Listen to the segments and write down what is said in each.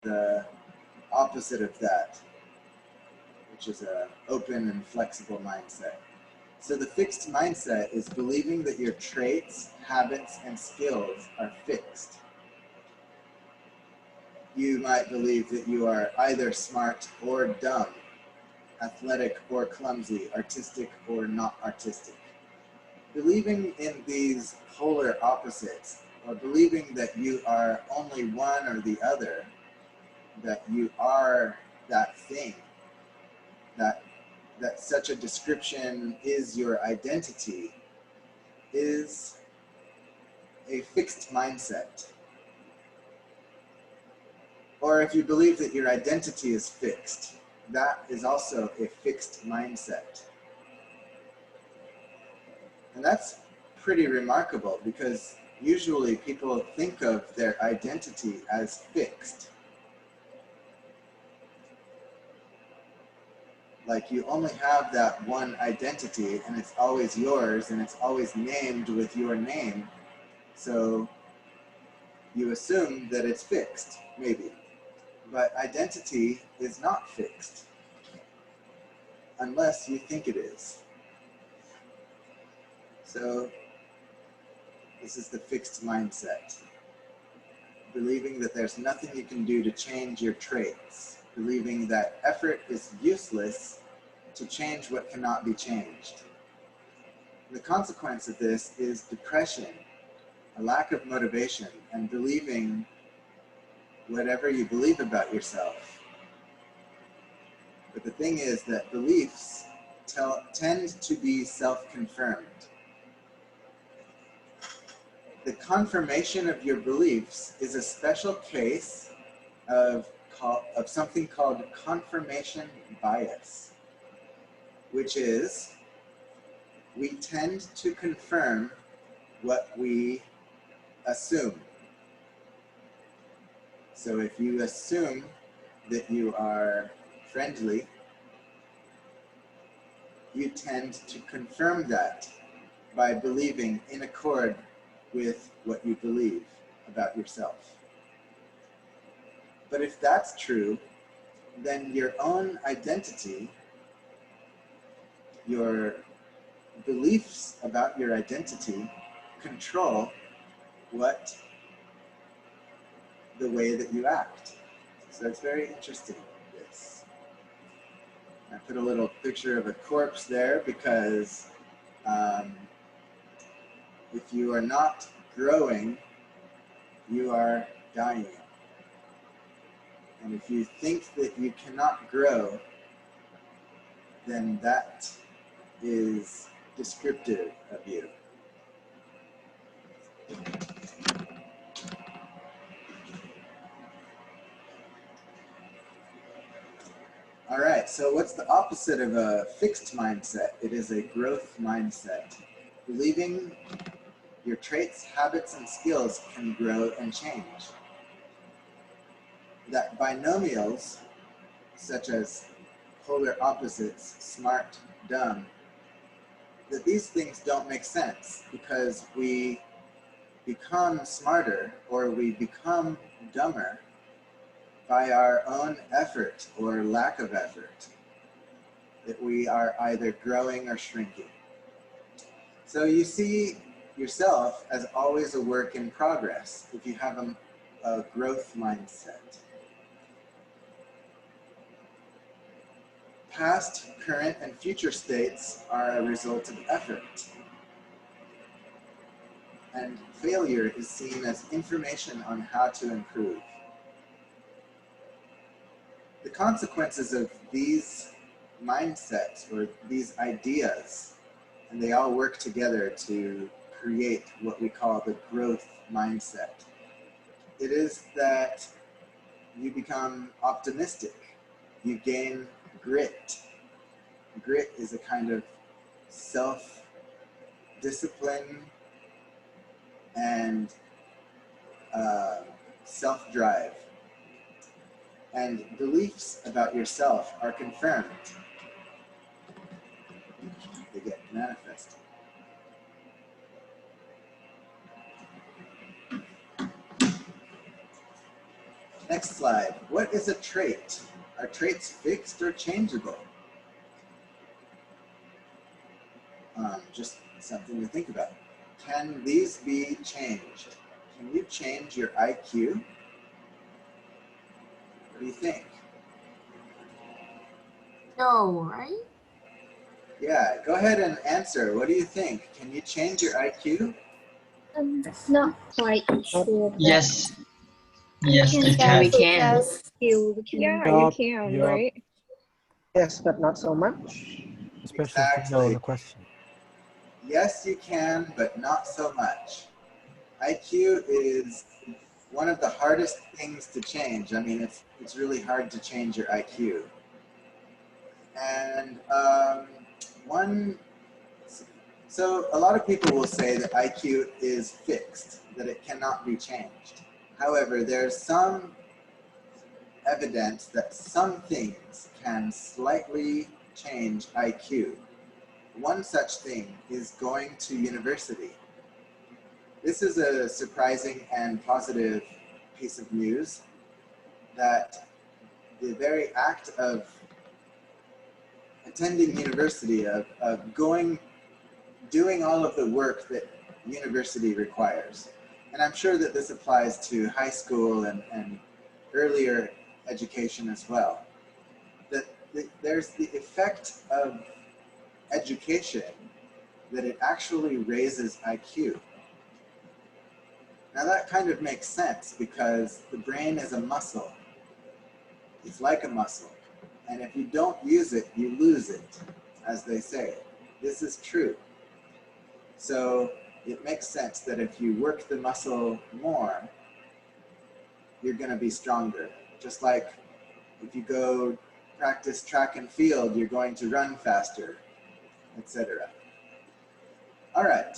the opposite of that, which is an open and flexible mindset. So the fixed mindset is believing that your traits, habits, and skills are fixed. You might believe that you are either smart or dumb, athletic or clumsy, artistic or not artistic. Believing in these polar opposites, or believing that you are only one or the other, that you are that thing, that such a description is your identity, is a fixed mindset. Or if you believe that your identity is fixed, that is also a fixed mindset. And that's pretty remarkable because usually people think of their identity as fixed. Like you only have that one identity and it's always yours and it's always named with your name. So you assume that it's fixed, maybe. But identity is not fixed unless you think it is. So this is the fixed mindset. Believing that there's nothing you can do to change your traits. Believing that effort is useless to change what cannot be changed. The consequence of this is depression, a lack of motivation, and believing whatever you believe about yourself. But the thing is that beliefs tend to be self-confirmed. The confirmation of your beliefs is a special case of something called confirmation bias, which is we tend to confirm what we assume. So if you assume that you are friendly, you tend to confirm that by believing in accord with what you believe about yourself. But if that's true, then your own identity, your beliefs about your identity control the way that you act. So it's very interesting, this. I put a little picture of a corpse there because if you are not growing, you are dying. And if you think that you cannot grow, then that is descriptive of you. All right, so what's the opposite of a fixed mindset? It is a growth mindset. Believing your traits, habits, and skills can grow and change. That binomials, such as polar opposites, smart, dumb, that these things don't make sense because we become smarter or we become dumber by our own effort or lack of effort, that we are either growing or shrinking. So you see yourself as always a work in progress if you have a growth mindset. Past, current, and future states are a result of effort. And failure is seen as information on how to improve. The consequences of these mindsets or these ideas, and they all work together to create what we call the growth mindset. It is that you become optimistic, you gain grit. Grit is a kind of self-discipline and self-drive. And beliefs about yourself are confirmed. They get manifested. Next next slide. What is a trait? Are traits fixed or changeable? Just something to think about. Can these be changed? Can you change your IQ? What do you think? No, right? Yeah, go ahead and answer. What do you think? Can you change your IQ? Not quite sure. Yes. Yes, you Yeah, we can. can. Skill we can. Yeah, Yup, you can, yup. right? Yes, but not so much. Especially if you know Exactly. the question. Yes, you can, but not so much. IQ is one of the hardest things to change. I mean, it's really hard to change your IQ. And so a lot of people will say that IQ is fixed, that it cannot be changed. However, there's some evidence that some things can slightly change IQ. One such thing is going to university. This is a surprising and positive piece of news, that the very act of attending university, of doing all of the work that university requires. And I'm sure that this applies to high school and earlier education as well. That there's the effect of education, that it actually raises IQ. Now that kind of makes sense, because the brain is a muscle. It's like a muscle. And if you don't use it, you lose it, as they say. This is true. So it makes sense that if you work the muscle more, you're going to be stronger. Just like if you go practice track and field, you're going to run faster, etc. All right.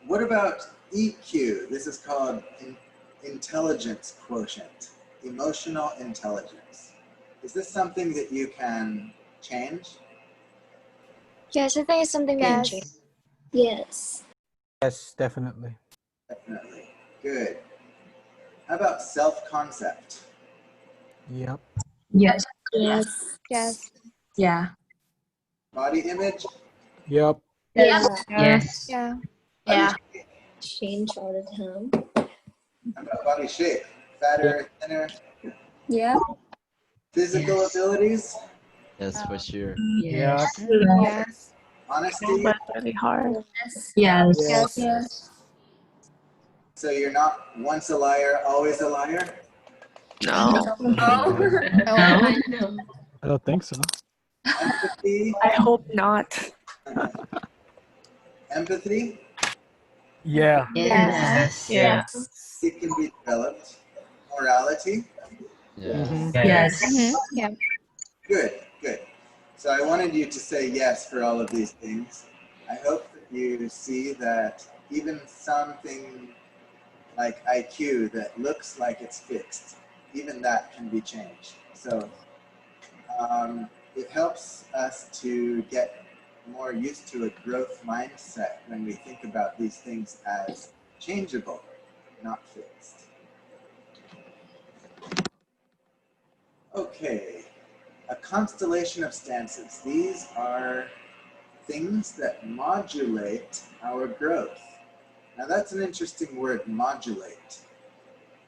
What about EQ? This is called intelligence quotient, emotional intelligence. Is this something that you can change? Yes, I think it's something that. Yes. Yes, definitely. Definitely. Good. How about self-concept? Yep. Yes. Yes. Yes. Yeah. Body image? Yep. Yeah. Yes. Yeah. Yeah. Body shape? Change all the time. How about body shape? Fatter, thinner? Yeah. Physical Yes. abilities? Yes, for sure. Yes. Yes. Honesty? But really hard. Yes. Yes. Yes. Yes. So you're not once a liar, always a liar? No. Oh. No. No. I don't think so. Empathy? I hope not. Empathy? Yeah. Yes. Yes. It can be developed. Morality? Yes. Mhm. Yes. Yeah. Good, good. So I wanted you to say yes for all of these things. I hope that you see that even something like IQ that looks like it's fixed, even that can be changed. So it helps us to get more used to a growth mindset when we think about these things as changeable, not fixed. Okay, a constellation of stances. These are things that modulate our growth. Now that's an interesting word, modulate.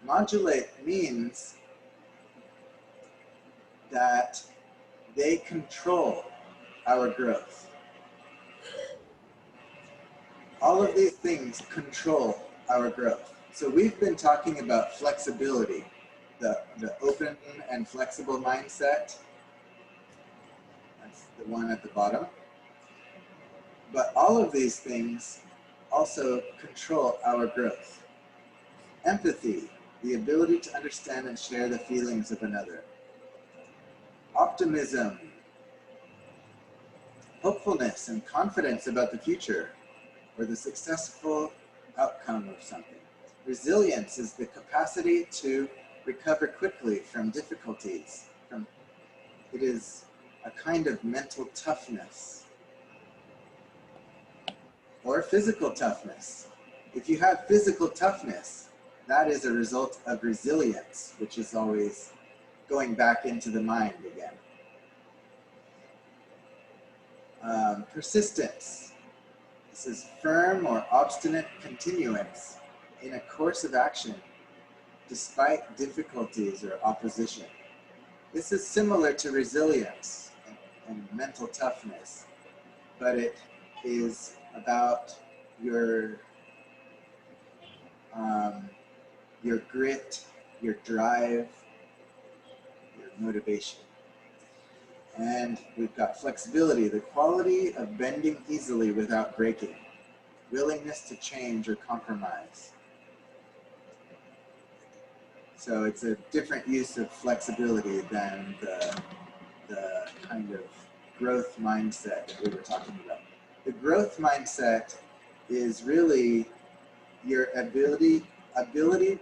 Modulate means that they control our growth. All of these things control our growth. So we've been talking about flexibility, the open and flexible mindset. That's the one at the bottom. But all of these things also control our growth. Empathy, the ability to understand and share the feelings of another. Optimism, hopefulness and confidence about the future or the successful outcome of something. Resilience is the capacity to recover quickly from difficulties. It is a kind of mental toughness. Or physical toughness. If you have physical toughness, that is a result of resilience, which is always going back into the mind again. Persistence. This is firm or obstinate continuance in a course of action despite difficulties or opposition. This is similar to resilience and mental toughness, but it is about your grit, your drive, your motivation. And we've got flexibility, the quality of bending easily without breaking, willingness to change or compromise. So it's a different use of flexibility than the kind of growth mindset that we were talking about. The growth mindset is really your ability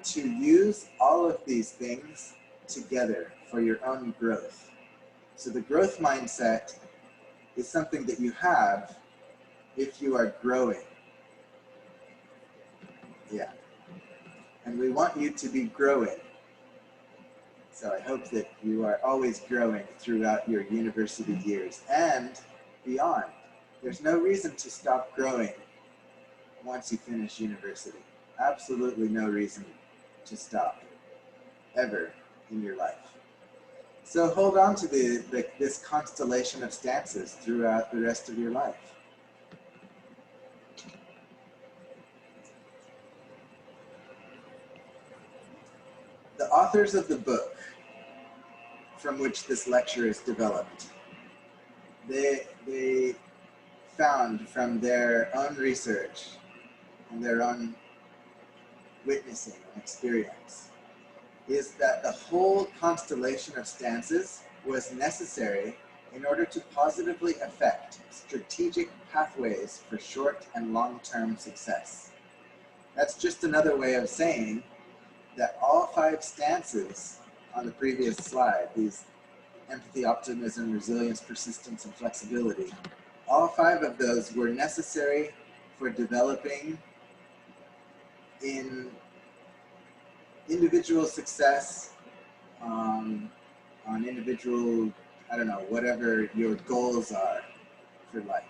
to use all of these things together for your own growth. So the growth mindset is something that you have if you are growing. Yeah. And we want you to be growing. So I hope that you are always growing throughout your university years and beyond. There's no reason to stop growing once you finish university. Absolutely no reason to stop, ever in your life. So hold on to this constellation of stances throughout the rest of your life. The authors of the book from which this lecture is developed, they found from their own research and their own witnessing and experience is that the whole constellation of stances was necessary in order to positively affect strategic pathways for short and long-term success. That's just another way of saying that all 5 stances on the previous slide, these empathy, optimism, resilience, persistence, and flexibility, all 5 of those were necessary for developing in individual success, on individual, I don't know, whatever your goals are for life.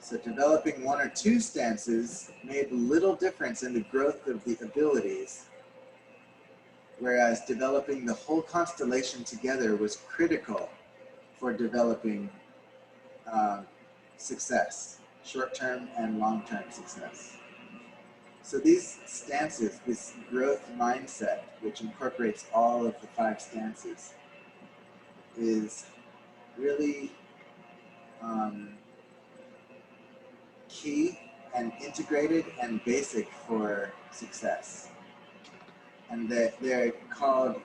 So developing 1 or 2 stances made little difference in the growth of the abilities, whereas developing the whole constellation together was critical for developing success, short-term and long-term success. So these stances, this growth mindset, which incorporates all of the 5 stances, is really key and integrated and basic for success. And they're called,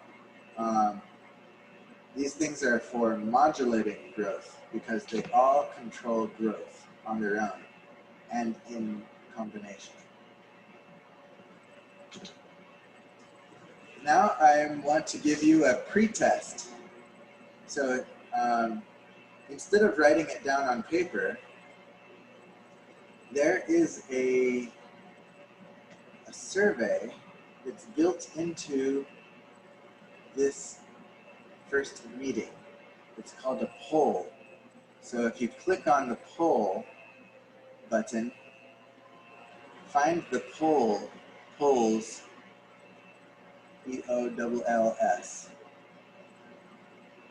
these things are for modulating growth because they all control growth on their own and in combination. Now I want to give you a pre-test. So instead of writing it down on paper, there is a survey that's built into this first meeting. It's called a poll. So if you click on the poll button, find the polls, POLLS,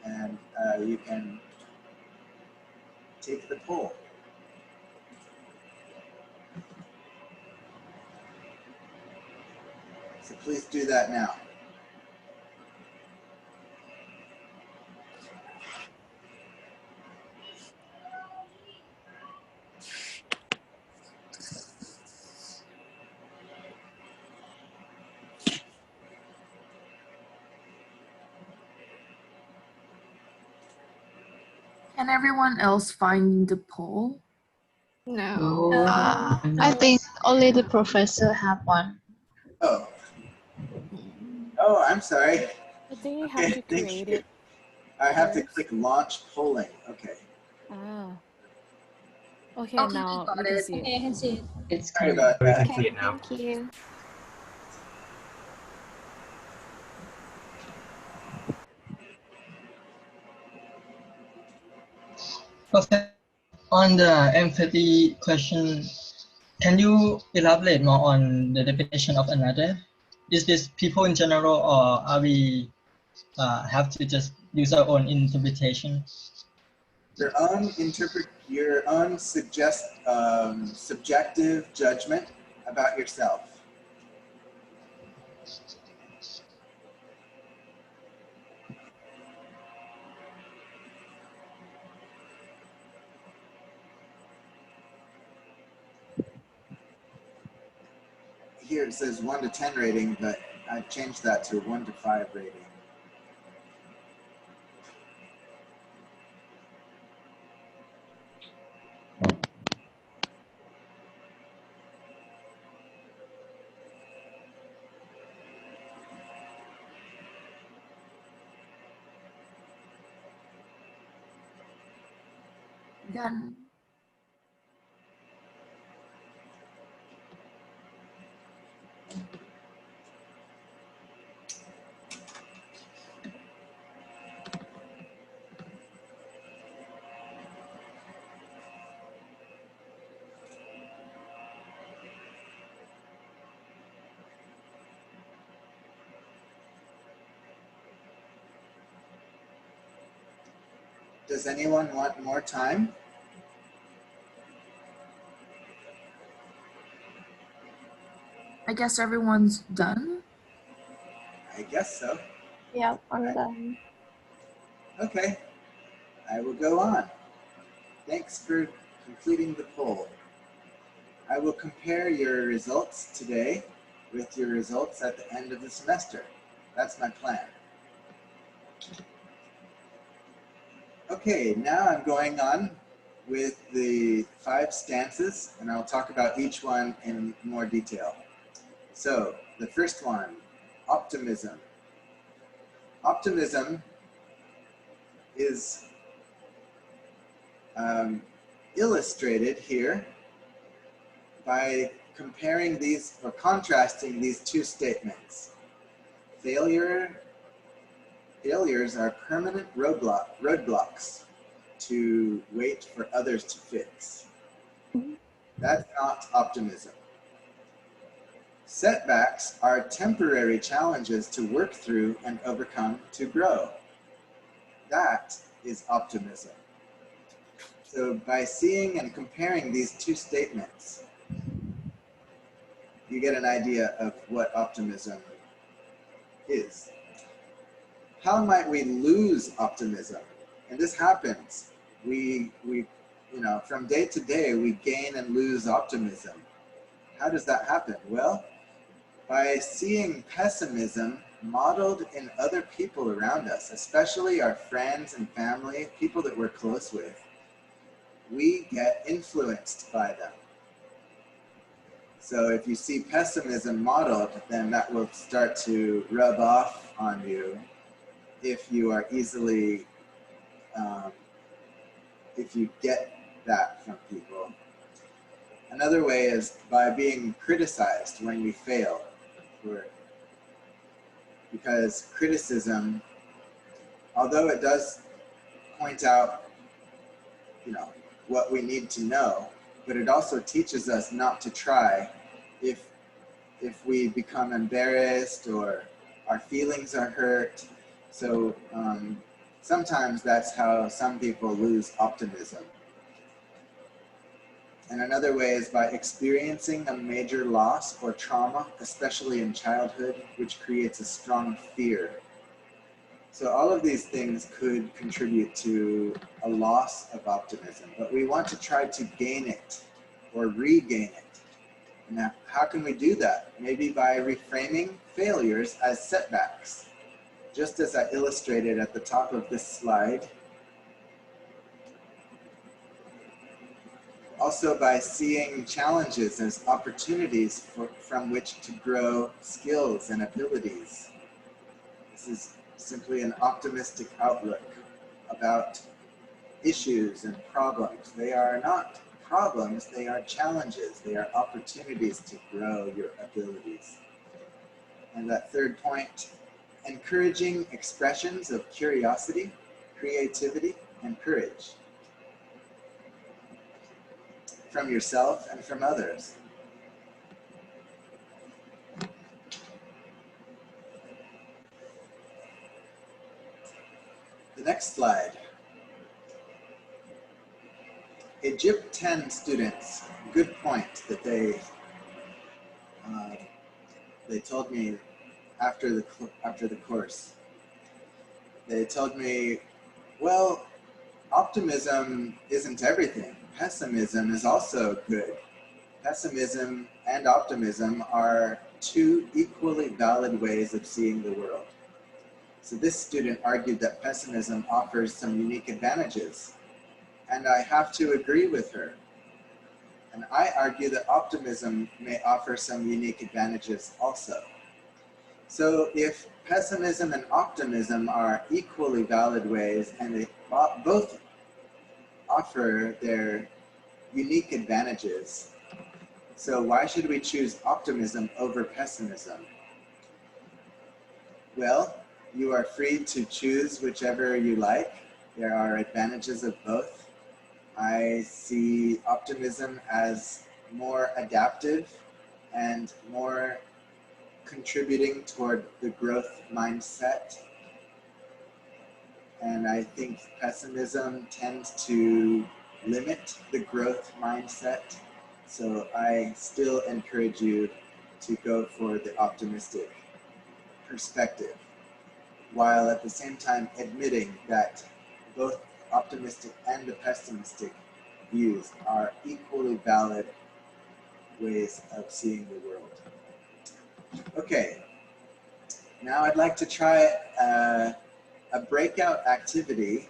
and you can take the poll. So please do that now. Can everyone else find the poll? No. I think only the professor have one. Oh. Oh, I'm sorry. I think you have to create it. I have to first. click launch polling. Okay. Ah. Okay, Okay, now got we can it. see it. Okay, I can see it. It's Sorry coming. about that. Okay, thank you. Professor, on the empathy question, can you elaborate more on the definition of another? Is this people in general, or are we have to just use our own interpretation? Your own subjective judgment about yourself. Here it says 1 to 10 rating, but I changed that to 1 to 5 rating. Done. Does anyone want more time? I guess everyone's done. I guess so. Yeah, I'm done. Okay, I will go on. Thanks for completing the poll. I will compare your results today with your results at the end of the semester. That's my plan. Okay, now I'm going on with the 5 stances, and I'll talk about each one in more detail. So, the first one, optimism. Optimism is illustrated here by comparing these or contrasting these 2 statements. Failures are permanent roadblocks to wait for others to fix. That's not optimism. Setbacks are temporary challenges to work through and overcome to grow. That is optimism. So by seeing and comparing these 2 statements, you get an idea of what optimism is. How might we lose optimism? And this happens. We from day to day, we gain and lose optimism. How does that happen? Well, by seeing pessimism modeled in other people around us, especially our friends and family, people that we're close with, we get influenced by them. So if you see pessimism modeled, then that will start to rub off on you if you are easily, if you get that from people. Another way is by being criticized when we fail. Because criticism, although it does point out, what we need to know, but it also teaches us not to try if we become embarrassed or our feelings are hurt. So sometimes that's how some people lose optimism. And another way is by experiencing a major loss or trauma, especially in childhood, which creates a strong fear. So all of these things could contribute to a loss of optimism, but we want to try to gain it or regain it. Now, how can we do that? Maybe by reframing failures as setbacks, just as I illustrated at the top of this slide. Also by seeing challenges as opportunities from which to grow skills and abilities. This is simply an optimistic outlook about issues and problems. They are not problems, they are challenges. They are opportunities to grow your abilities. And that third point, encouraging expressions of curiosity, creativity, and courage. from yourself and from others. The next slide. Egypt 10 students, good point that they told me after the course. They told me, well, optimism isn't everything. Pessimism is also good. Pessimism and optimism are two equally valid ways of seeing the world. So this student argued that pessimism offers some unique advantages, and I have to agree with her. And I argue that optimism may offer some unique advantages also. So if pessimism and optimism are equally valid ways and they both offer their unique advantages, so why should we choose optimism over pessimism? Well, you are free to choose whichever you like. There are advantages of both. I see optimism as more adaptive and more contributing toward the growth mindset. And I think pessimism tends to limit the growth mindset. So I still encourage you to go for the optimistic perspective, while at the same time admitting that both optimistic and the pessimistic views are equally valid ways of seeing the world. Okay, now I'd like to try a breakout activity.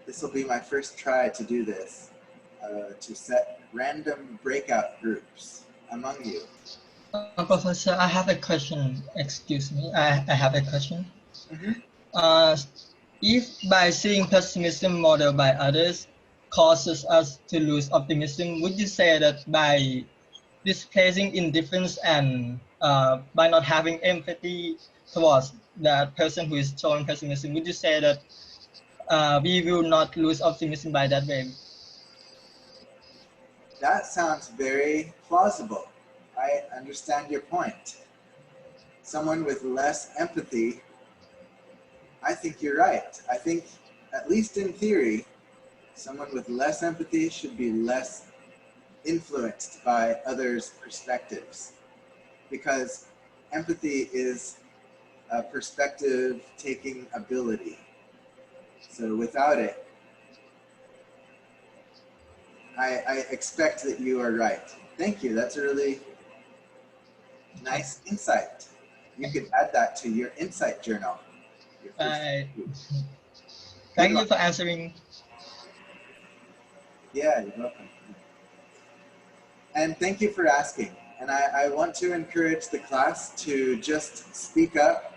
This will be my first try to do this, to set random breakout groups among you. Professor, I have a question. Excuse me, I have a question. If by seeing pessimism model by others causes us to lose optimism, would you say that by displacing indifference and by not having empathy towards that person who is showing pessimism, would you say that we will not lose optimism by that way? That sounds very plausible. I understand your point. Someone with less empathy, I think you're right. I think, at least in theory, someone with less empathy should be less influenced by others' perspectives, because empathy is a perspective-taking ability. So without it, I expect that you are right. Thank you. That's a really nice insight. You could add that to your insight journal. Thank you for answering. Yeah, you're welcome. And thank you for asking. And I want to encourage the class to just speak up.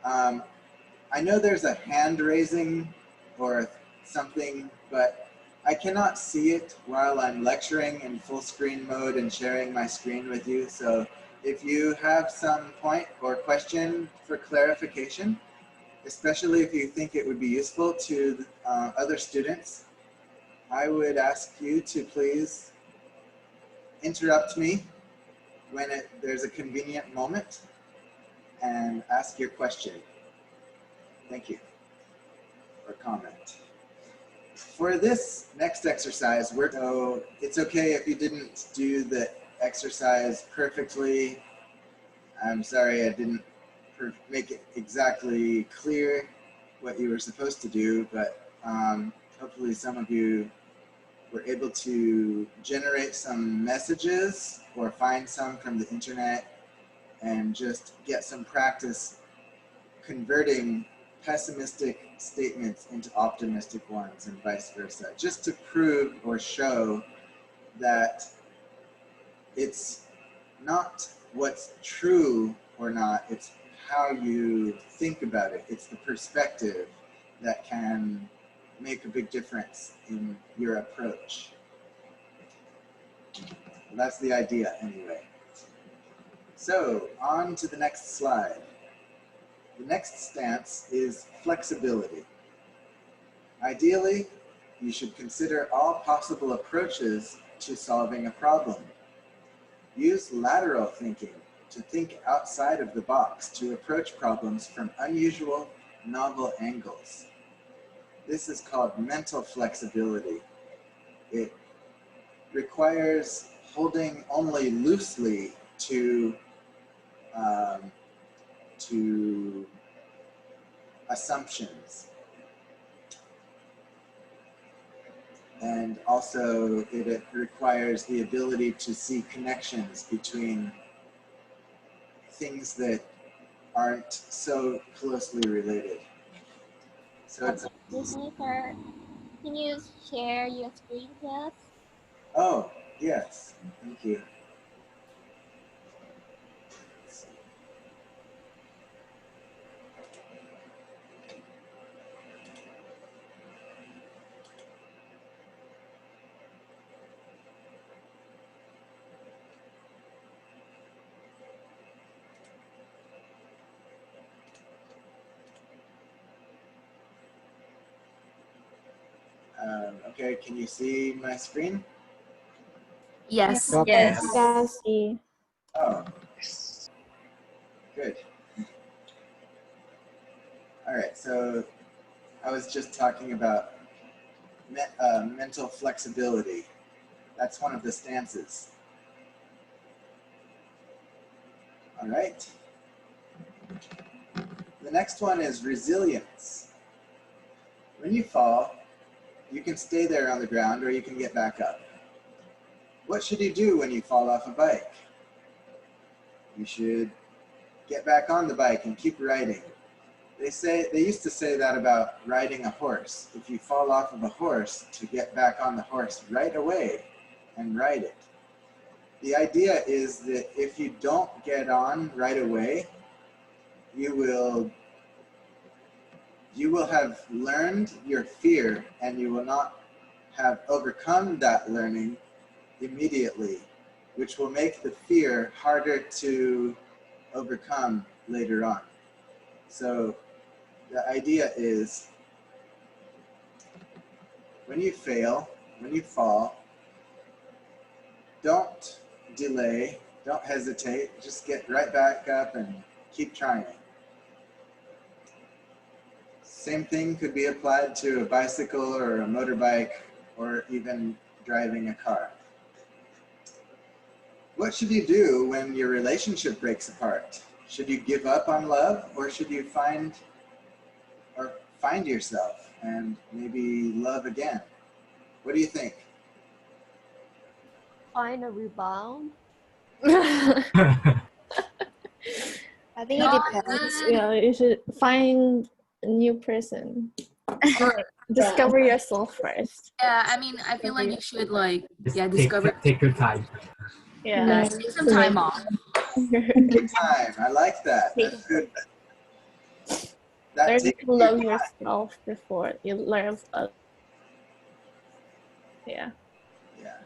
I know there's a hand raising or something, but I cannot see it while I'm lecturing in full screen mode and sharing my screen with you. So if you have some point or question for clarification, especially if you think it would be useful to other students, I would ask you to please interrupt me when there's a convenient moment and ask your question. Thank you. Or comment. For this next exercise, so it's okay if you didn't do the exercise perfectly. I'm sorry I didn't make it exactly clear what you were supposed to do, but hopefully some of you were able to generate some messages or find some from the internet and just get some practice converting pessimistic statements into optimistic ones and vice versa, just to prove or show that it's not what's true or not, it's how you think about it. It's the perspective that can make a big difference in your approach. Well, that's the idea anyway. So on to the next slide. The next stance is flexibility. Ideally, you should consider all possible approaches to solving a problem. Use lateral thinking to think outside of the box to approach problems from unusual, novel angles. This is called mental flexibility. It requires holding only loosely to assumptions. And also it requires the ability to see connections between things that aren't so closely related. So it's, Sir, can you share your screen with us? oh, yes, thank you. Okay, can you see my screen? Yes. Yep. Yes. Yes. See. Oh, good. All right, so I was just talking about mental flexibility. That's one of the stances. All right. The next one is resilience. When you fall, you can stay there on the ground or you can get back up. What should you do when you fall off a bike? You should get back on the bike and keep riding. They used to say that about riding a horse. If you fall off of a horse, to get back on the horse right away and ride it. The idea is that if you don't get on right away, you will have learned your fear and you will not have overcome that learning immediately, which will make the fear harder to overcome later on. So the idea is when you fail, when you fall, don't delay, don't hesitate, just get right back up and keep trying. Same thing could be applied to a bicycle or a motorbike or even driving a car. What should you do when your relationship breaks apart? Should you give up on love, or should you find yourself and maybe love again? What do you think? Find a rebound. I think it Not depends. good. Yeah, you should find a new person. Discover yourself first. Yeah, I mean, I feel like you should like, yeah, Take, discover. take your time. Yeah. Take some time off. Take time. I like that. That's good. That Learn takes to love yourself before you learn others. Yeah. Yeah.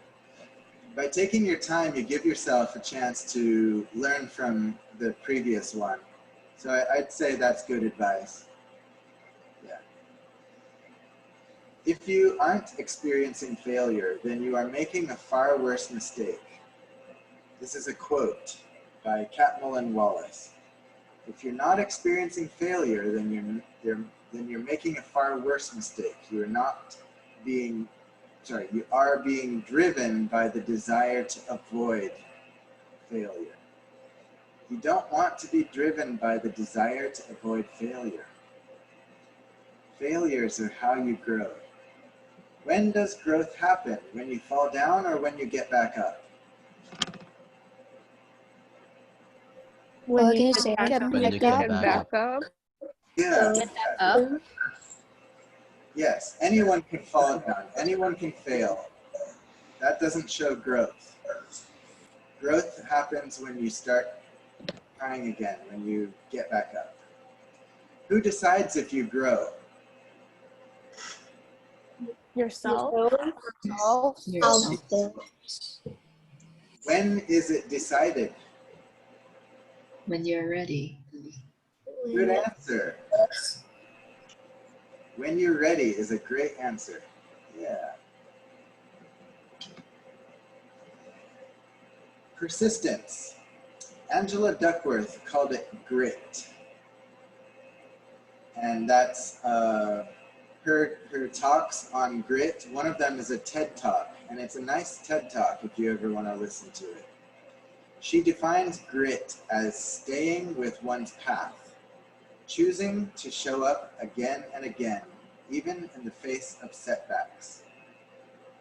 By taking your time, you give yourself a chance to learn from the previous one. So I'd say that's good advice. Yeah. If you aren't experiencing failure, then you are making a far worse mistake. This is a quote by Catmull and Wallace. If you're not experiencing failure, then you're making a far worse mistake. You are being driven by the desire to avoid failure. You don't want to be driven by the desire to avoid failure. Failures are how you grow. When does growth happen? When you fall down or when you get back up? When can you get say back up, When you get back up. up. Yeah. up? Yes, anyone can fall down. Anyone can fail. That doesn't show growth. Growth happens when you start trying again, when you get back up. Who decides if you grow? yourself. When is it decided? When you're ready. Good answer. When you're ready is a great answer. Yeah. Persistence. Angela Duckworth called it grit. And that's her talks on grit. One of them is a TED Talk, and it's a nice TED Talk if you ever want to listen to it. She defines grit as staying with one's path, choosing to show up again and again, even in the face of setbacks.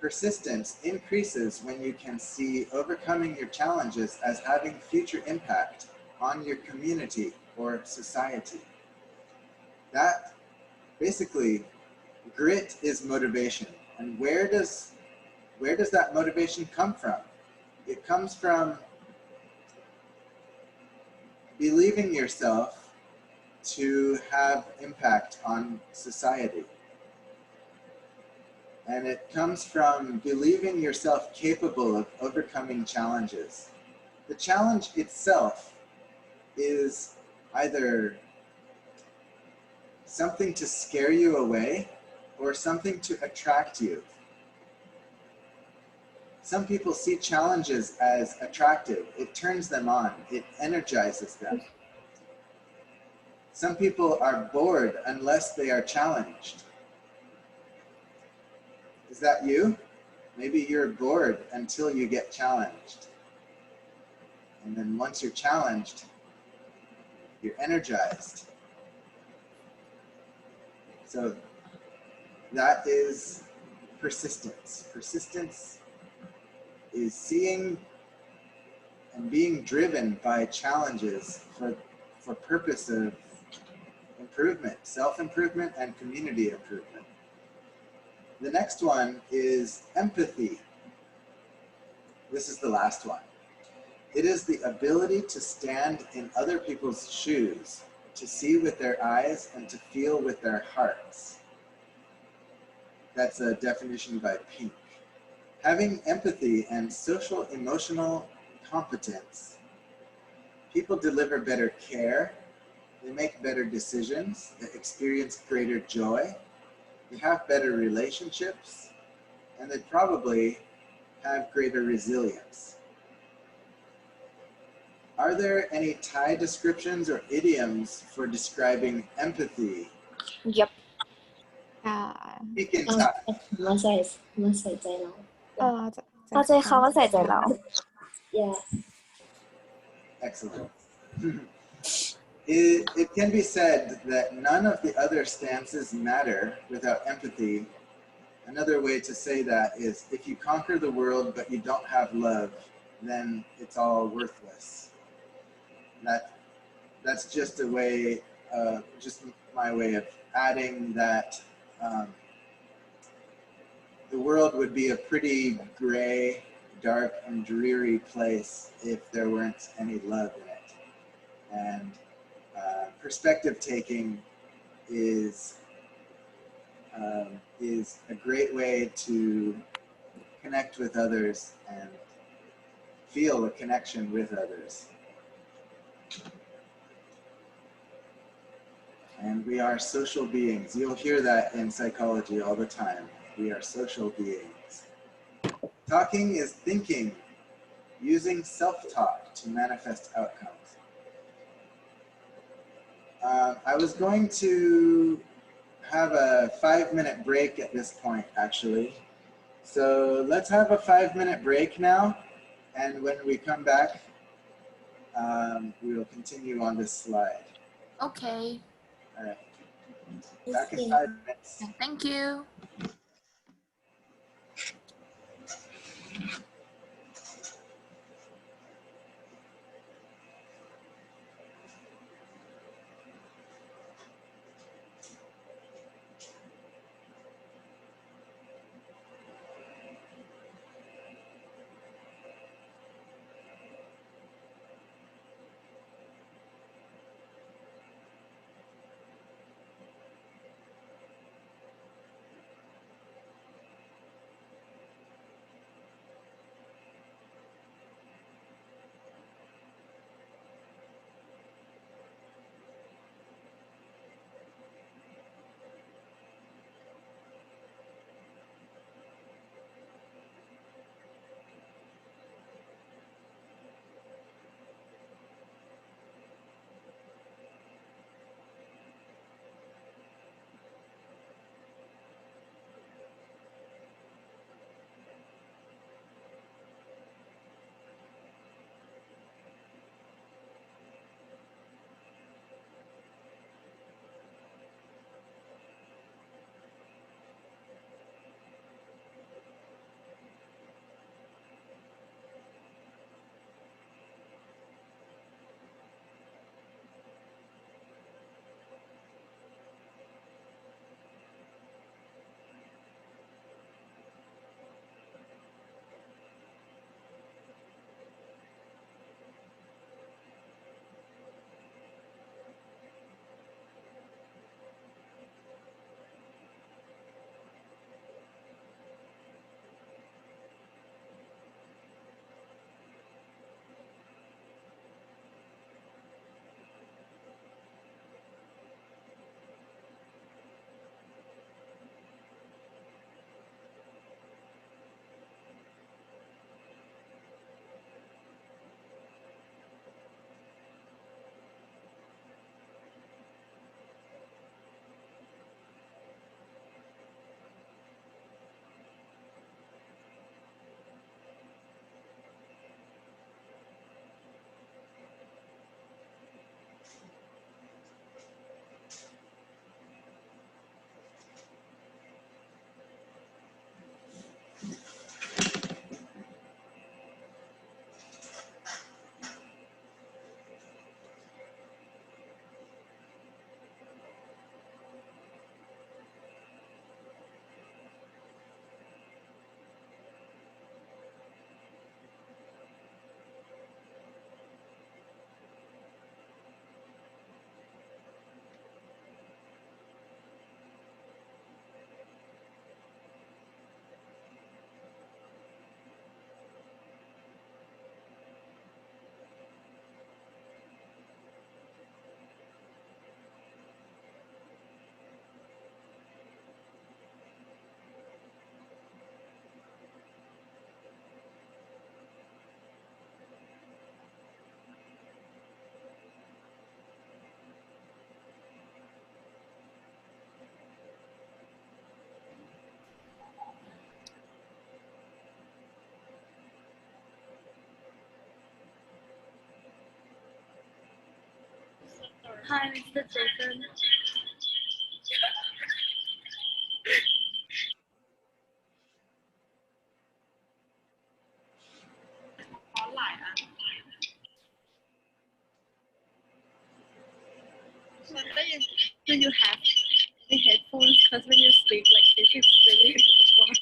Persistence increases when you can see overcoming your challenges as having future impact on your community or society. That, basically, grit is motivation. And where does that motivation come from? It comes from believing yourself to have impact on society. And it comes from believing yourself capable of overcoming challenges. The challenge itself is either something to scare you away or something to attract you. Some people see challenges as attractive. It turns them on. It energizes them. Some people are bored unless they are challenged. Is that you? Maybe you're bored until you get challenged. And then once you're challenged, you're energized. So that is persistence. Persistence is seeing and being driven by challenges for purpose of improvement, self-improvement and community improvement. The next one is empathy. This is the last one. It is the ability to stand in other people's shoes, to see with their eyes and to feel with their hearts. That's a definition by Pink. Having empathy and social emotional competence, people deliver better care, they make better decisions, they experience greater joy, they have better relationships, and they probably have greater resilience. Are there any Thai descriptions or idioms for describing empathy? Yep. Speak in Thai. มาใส่ใจเรา เข้าใจเขาว่าใส่ใจเรา Yeah. Excellent. It can be said that none of the other stances matter without empathy. Another way to say that is, if you conquer the world but you don't have love, then it's all worthless. That's just a way, just my way of adding that the world would be a pretty gray, dark, and dreary place if there weren't any love in it. And perspective taking is a great way to connect with others and feel a connection with others. And we are social beings. You'll hear that in psychology all the time. We are social beings. Talking is thinking, using self-talk to manifest outcomes. I was going to have a 5-minute break at this point, actually. So let's have a 5-minute break now. And when we come back, we will continue on this slide. Okay. All right. Back in 5 minutes. Thank you. Hi, Mr. Jason. Do you have the headphones? Because when you speak like this, it's really fun.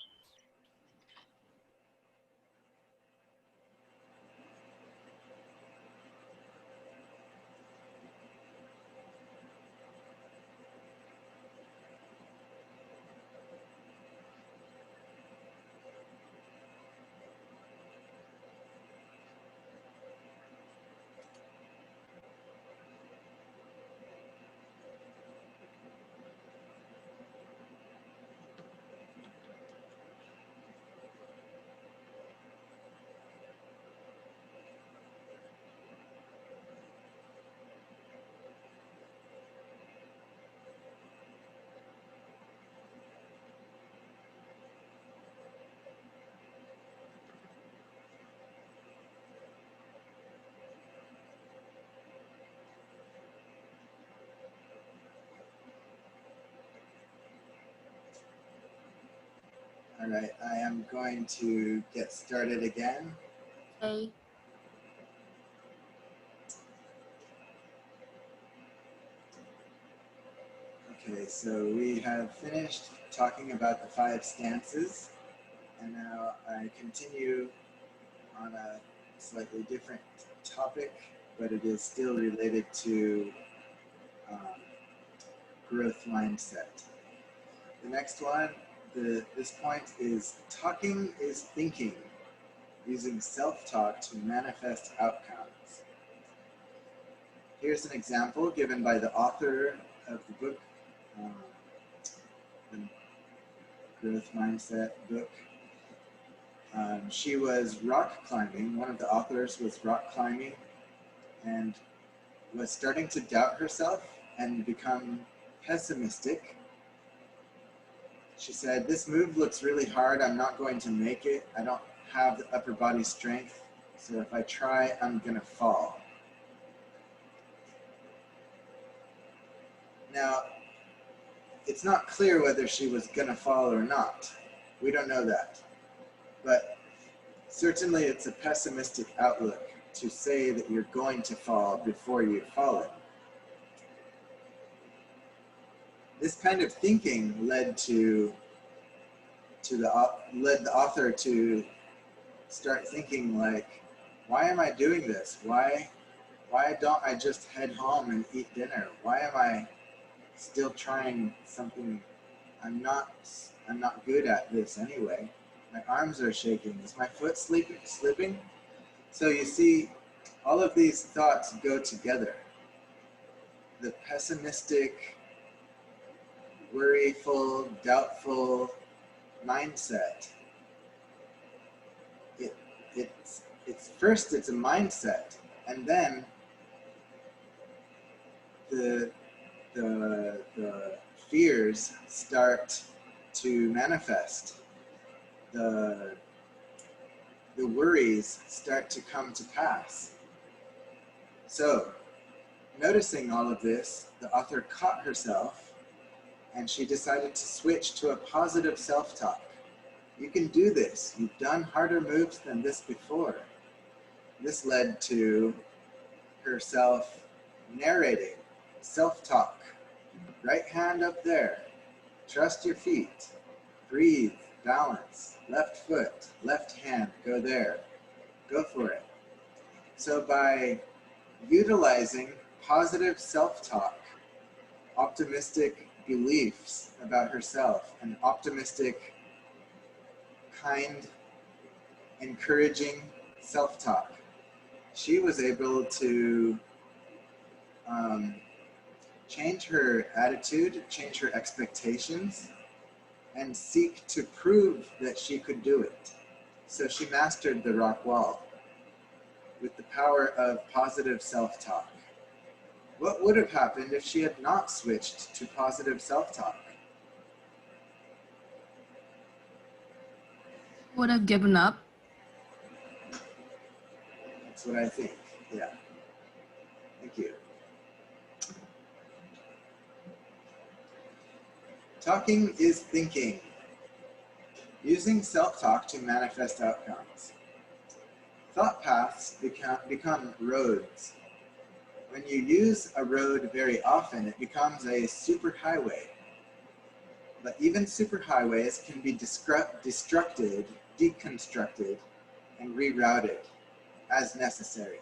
All right, I am going to get started again. Okay. Okay, so we have finished talking about the 5 stances, and now I continue on a slightly different topic, but it is still related to growth mindset. The next one, this point is talking is thinking, using self-talk to manifest outcomes. Here's an example given by the author of the book, the Growth Mindset book. She was rock climbing. One of the authors was rock climbing and was starting to doubt herself and become pessimistic. She said, "This move looks really hard. I'm not going to make it. I don't have the upper body strength. So if I try, I'm going to fall." Now, it's not clear whether she was going to fall or not. We don't know that. But certainly it's a pessimistic outlook to say that you're going to fall before you've fallen. This kind of thinking led the author to start thinking like, why am I doing this? Why don't I just head home and eat dinner? Why am I still trying something I'm not good at this anyway? My arms are shaking. Is my foot slipping? So you see, all of these thoughts go together. The pessimistic, worryful, doubtful mindset. It's first it's a mindset, and then the fears start to manifest. The worries start to come to pass. So, noticing all of this, the author caught herself and she decided to switch to a positive self-talk. You can do this. You've done harder moves than this before. This led to herself narrating, self-talk. Right hand up there. Trust your feet. Breathe, balance. Left foot, left hand, go there. Go for it. So by utilizing positive self-talk, optimistic beliefs about herself, and optimistic, kind, encouraging self-talk, she was able to change her attitude, change her expectations, and seek to prove that she could do it. So she mastered the rock wall with the power of positive self-talk. What would have happened if she had not switched to positive self-talk? Would have given up. That's what I think, yeah. Thank you. Talking is thinking. Using self-talk to manifest outcomes. Thought paths become roads. When you use a road very often, it becomes a superhighway. But even superhighways can be deconstructed, and rerouted as necessary.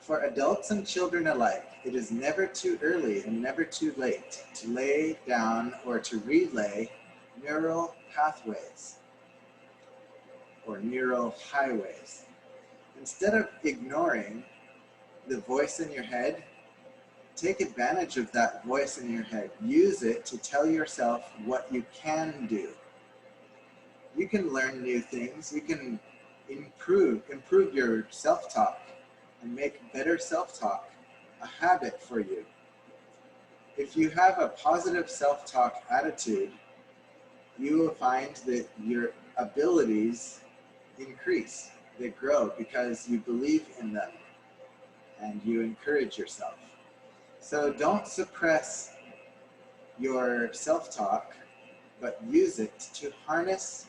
For adults and children alike, it is never too early and never too late to lay down or to relay neural pathways or neural highways. Instead of ignoring the voice in your head, take advantage of that voice in your head. Use it to tell yourself what you can do. You can learn new things. You can improve your self-talk and make better self-talk a habit for you. If you have a positive self-talk attitude, you will find that your abilities increase. They grow because you believe in them and you encourage yourself. So don't suppress your self-talk, but use it to harness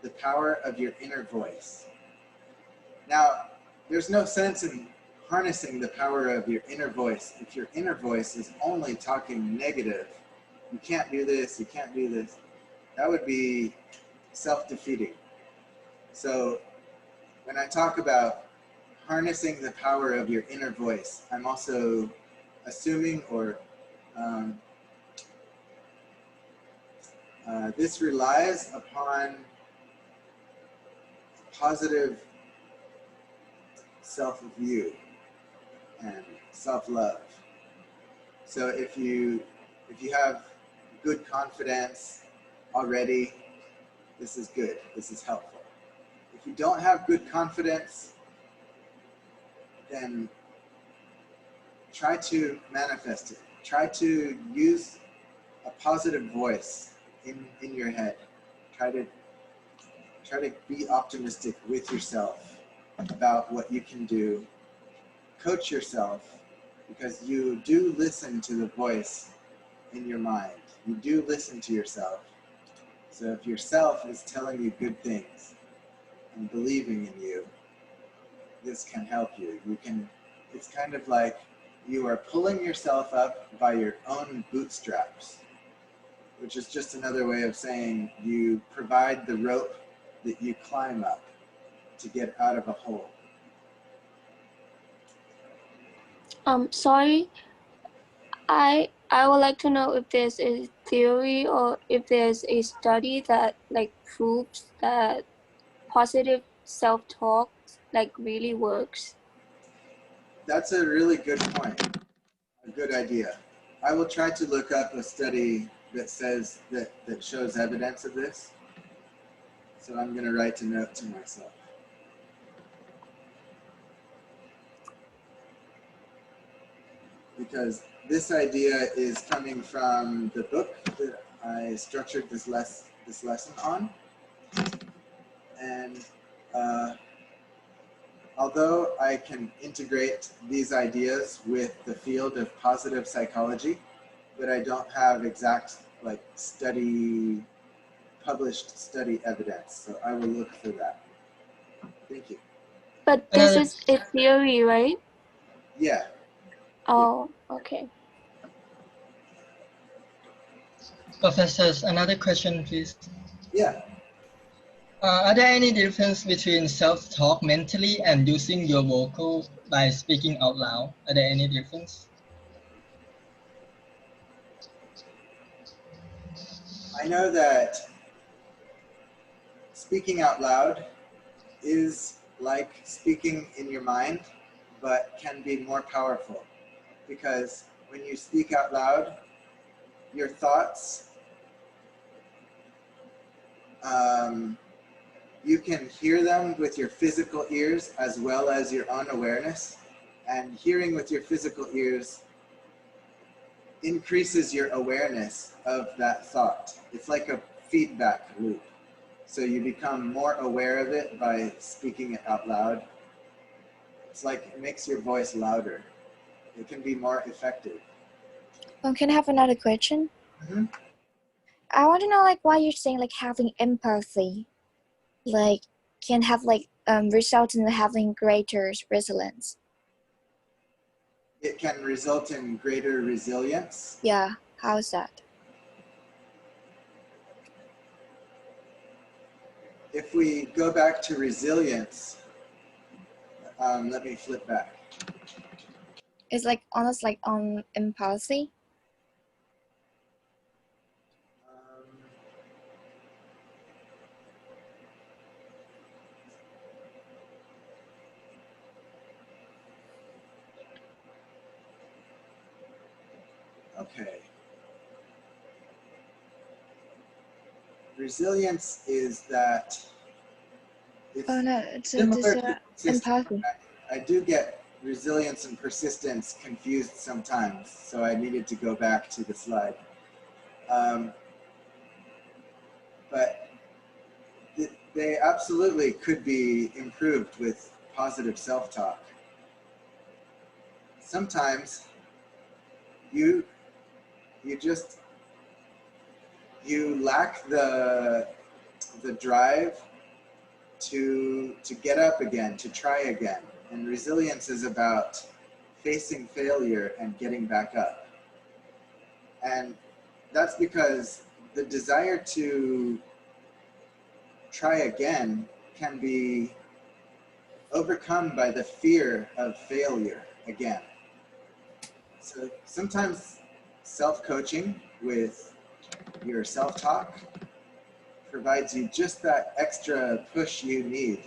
the power of your inner voice. Now, there's no sense in harnessing the power of your inner voice if your inner voice is only talking negative. You can't do this, you can't do this. That would be self-defeating. So when I talk about harnessing the power of your inner voice, I'm also assuming this relies upon positive self-view and self-love. So if you have good confidence already, this is good, this is helpful. If you don't have good confidence, then try to manifest it. Try to use a positive voice in your head. Try to be optimistic with yourself about what you can do. Coach yourself, because you do listen to the voice in your mind. You do listen to yourself. So if yourself is telling you good things and believing in you, this can help you. It's kind of like you are pulling yourself up by your own bootstraps, which is just another way of saying you provide the rope that you climb up to get out of a hole. Sorry, I would like to know if there's a theory or if there's a study that like proves that positive self-talk like really works. That's a really good point. A good idea. I will try to look up a study that says that shows evidence of this. So I'm going to write a note to myself. Because this idea is coming from the book that I structured this lesson on. And although I can integrate these ideas with the field of positive psychology, but I don't have exact like published study evidence. So I will look for that. Thank you. But this is a theory, right? Yeah. Oh, okay. Professors, another question, please. Yeah. Are there any difference between self-talk mentally and using your vocal by speaking out loud? Are there any difference? I know that speaking out loud is like speaking in your mind, but can be more powerful. Because when you speak out loud, your thoughts, you can hear them with your physical ears as well as your own awareness. And hearing with your physical ears increases your awareness of that thought. It's like a feedback loop. So you become more aware of it by speaking it out loud. It's like it makes your voice louder. It can be more effective. Can I have another question? Mm-hmm. I want to know like why you're saying like having empathy, like can have like result in having greater resilience. It can result in greater resilience. Yeah, how is that? If we go back to resilience, let me flip back. It's like almost like on empathy. Okay. Resilience is that it's similar to empathy. I do get resilience and persistence confused sometimes, so I needed to go back to the slide. But they absolutely could be improved with positive self-talk. Sometimes you lack the drive to get up again, to try again. And resilience is about facing failure and getting back up. And that's because the desire to try again can be overcome by the fear of failure again. So sometimes self-coaching with your self-talk provides you just that extra push you need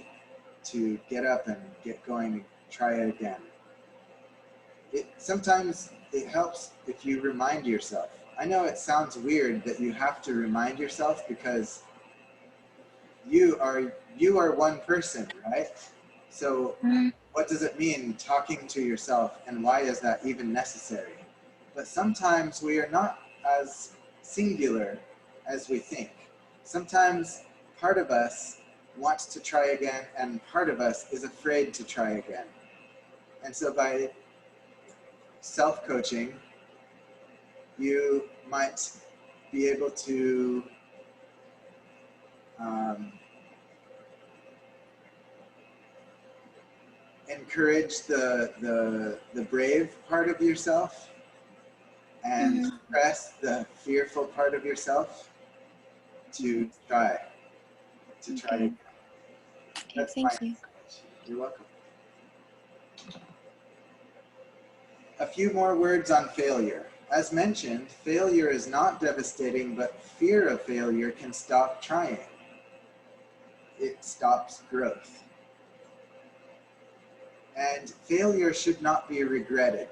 to get up and get going and try it again. Sometimes it helps if you remind yourself. I know it sounds weird that you have to remind yourself because you are one person, right? So what does it mean talking to yourself, and why is that even necessary? But sometimes we are not as singular as we think. Sometimes part of us wants to try again, and part of us is afraid to try again. And so by self-coaching, you might be able to encourage the brave part of yourself and suppress the fearful part of yourself to try again. That's thank you. You're welcome. A few more words on failure. As mentioned, failure is not devastating, but fear of failure can stop trying. It stops growth. And failure should not be regretted.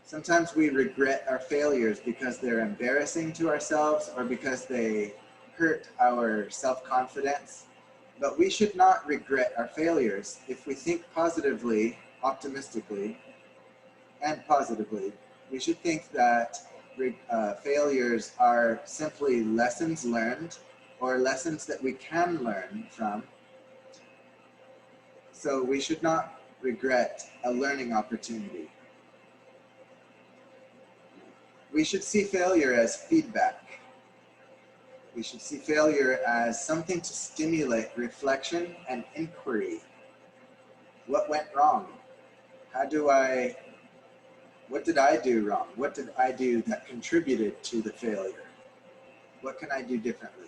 Sometimes we regret our failures because they're embarrassing to ourselves or because they hurt our self-confidence. But we should not regret our failures. If we think positively, optimistically, and positively, we should think that failures are simply lessons learned or lessons that we can learn from. So we should not regret a learning opportunity. We should see failure as feedback. We should see failure as something to stimulate reflection and inquiry. What went wrong? What did I do wrong? What did I do that contributed to the failure? What can I do differently?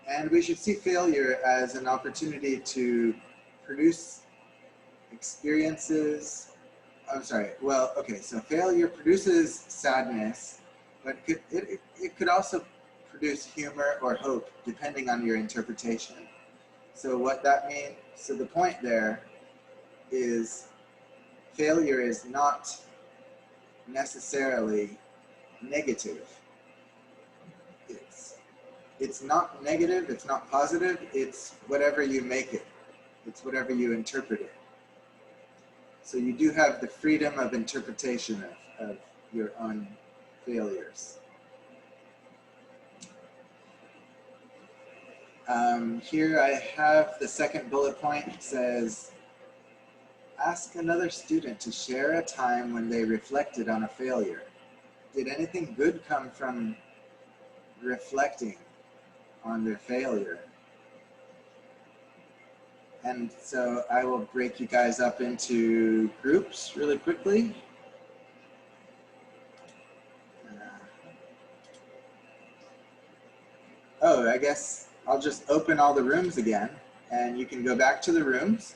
And we should see failure as an opportunity to produce experiences. So failure produces sadness, but it could also produce humor or hope, depending on your interpretation. So what that means, so the point there is failure is not necessarily negative. It's not negative, it's not positive, it's whatever you make it. It's whatever you interpret it. So you do have the freedom of interpretation of your own failures. Here I have the second bullet point. It says, ask another student to share a time when they reflected on a failure. did anything good come from reflecting on their failure? And so I will break you guys up into groups really quickly. Oh, I guess I'll just open all the rooms again, and you can go back to the rooms.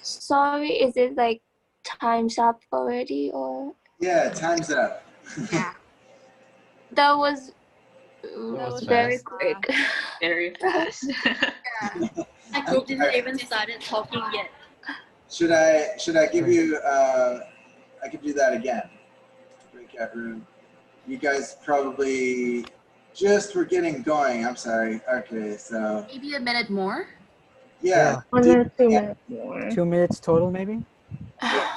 Sorry, is it like time's up already or? Yeah, time's up. Yeah. That was was very fast. quick. Very fast. My group didn't even started talking yet. Should I give you? I could do that again. Breakout room. You guys probably just were getting going. I'm sorry. Okay, so Maybe a minute more. yeah. 1 do- or 2 yeah, minutes more. 2 minutes total, maybe? yeah.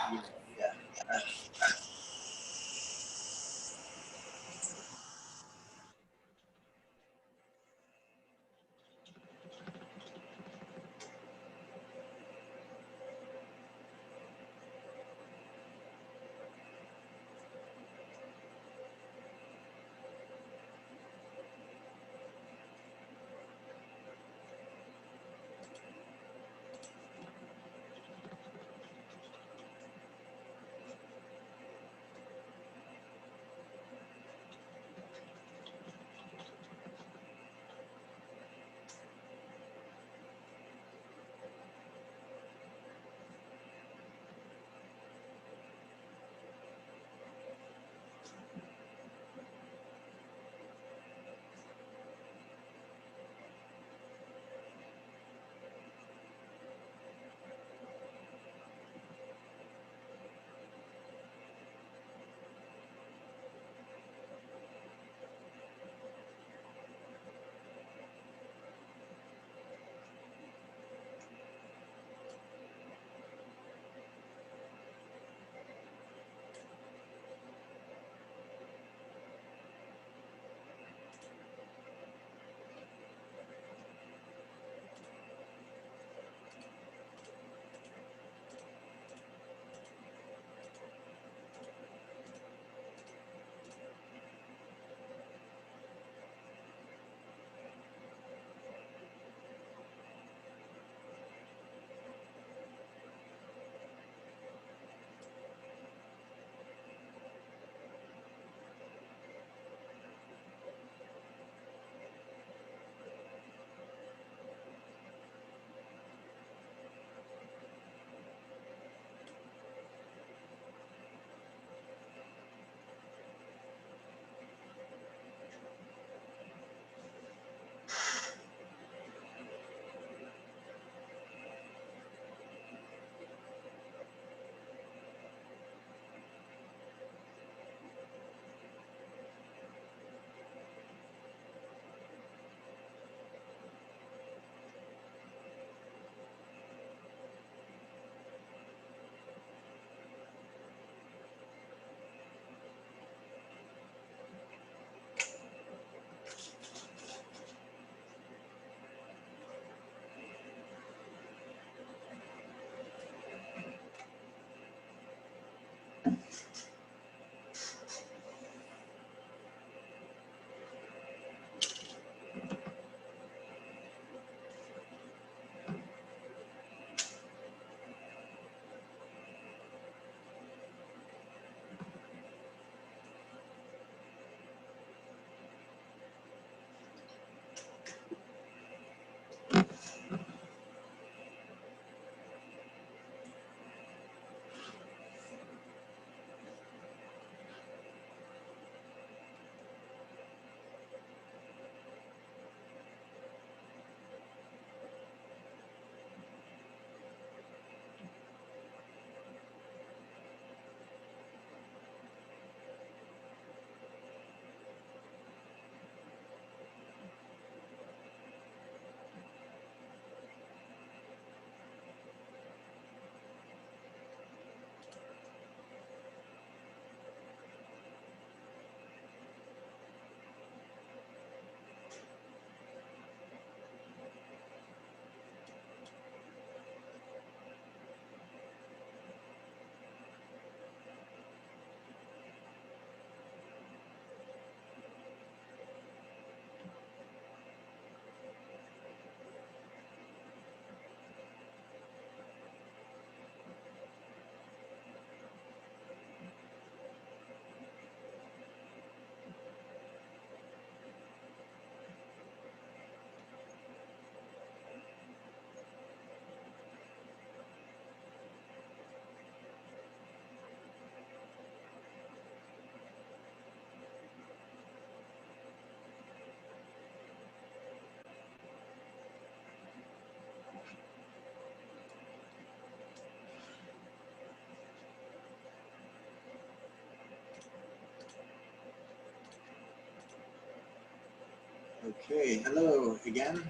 Okay, hello again.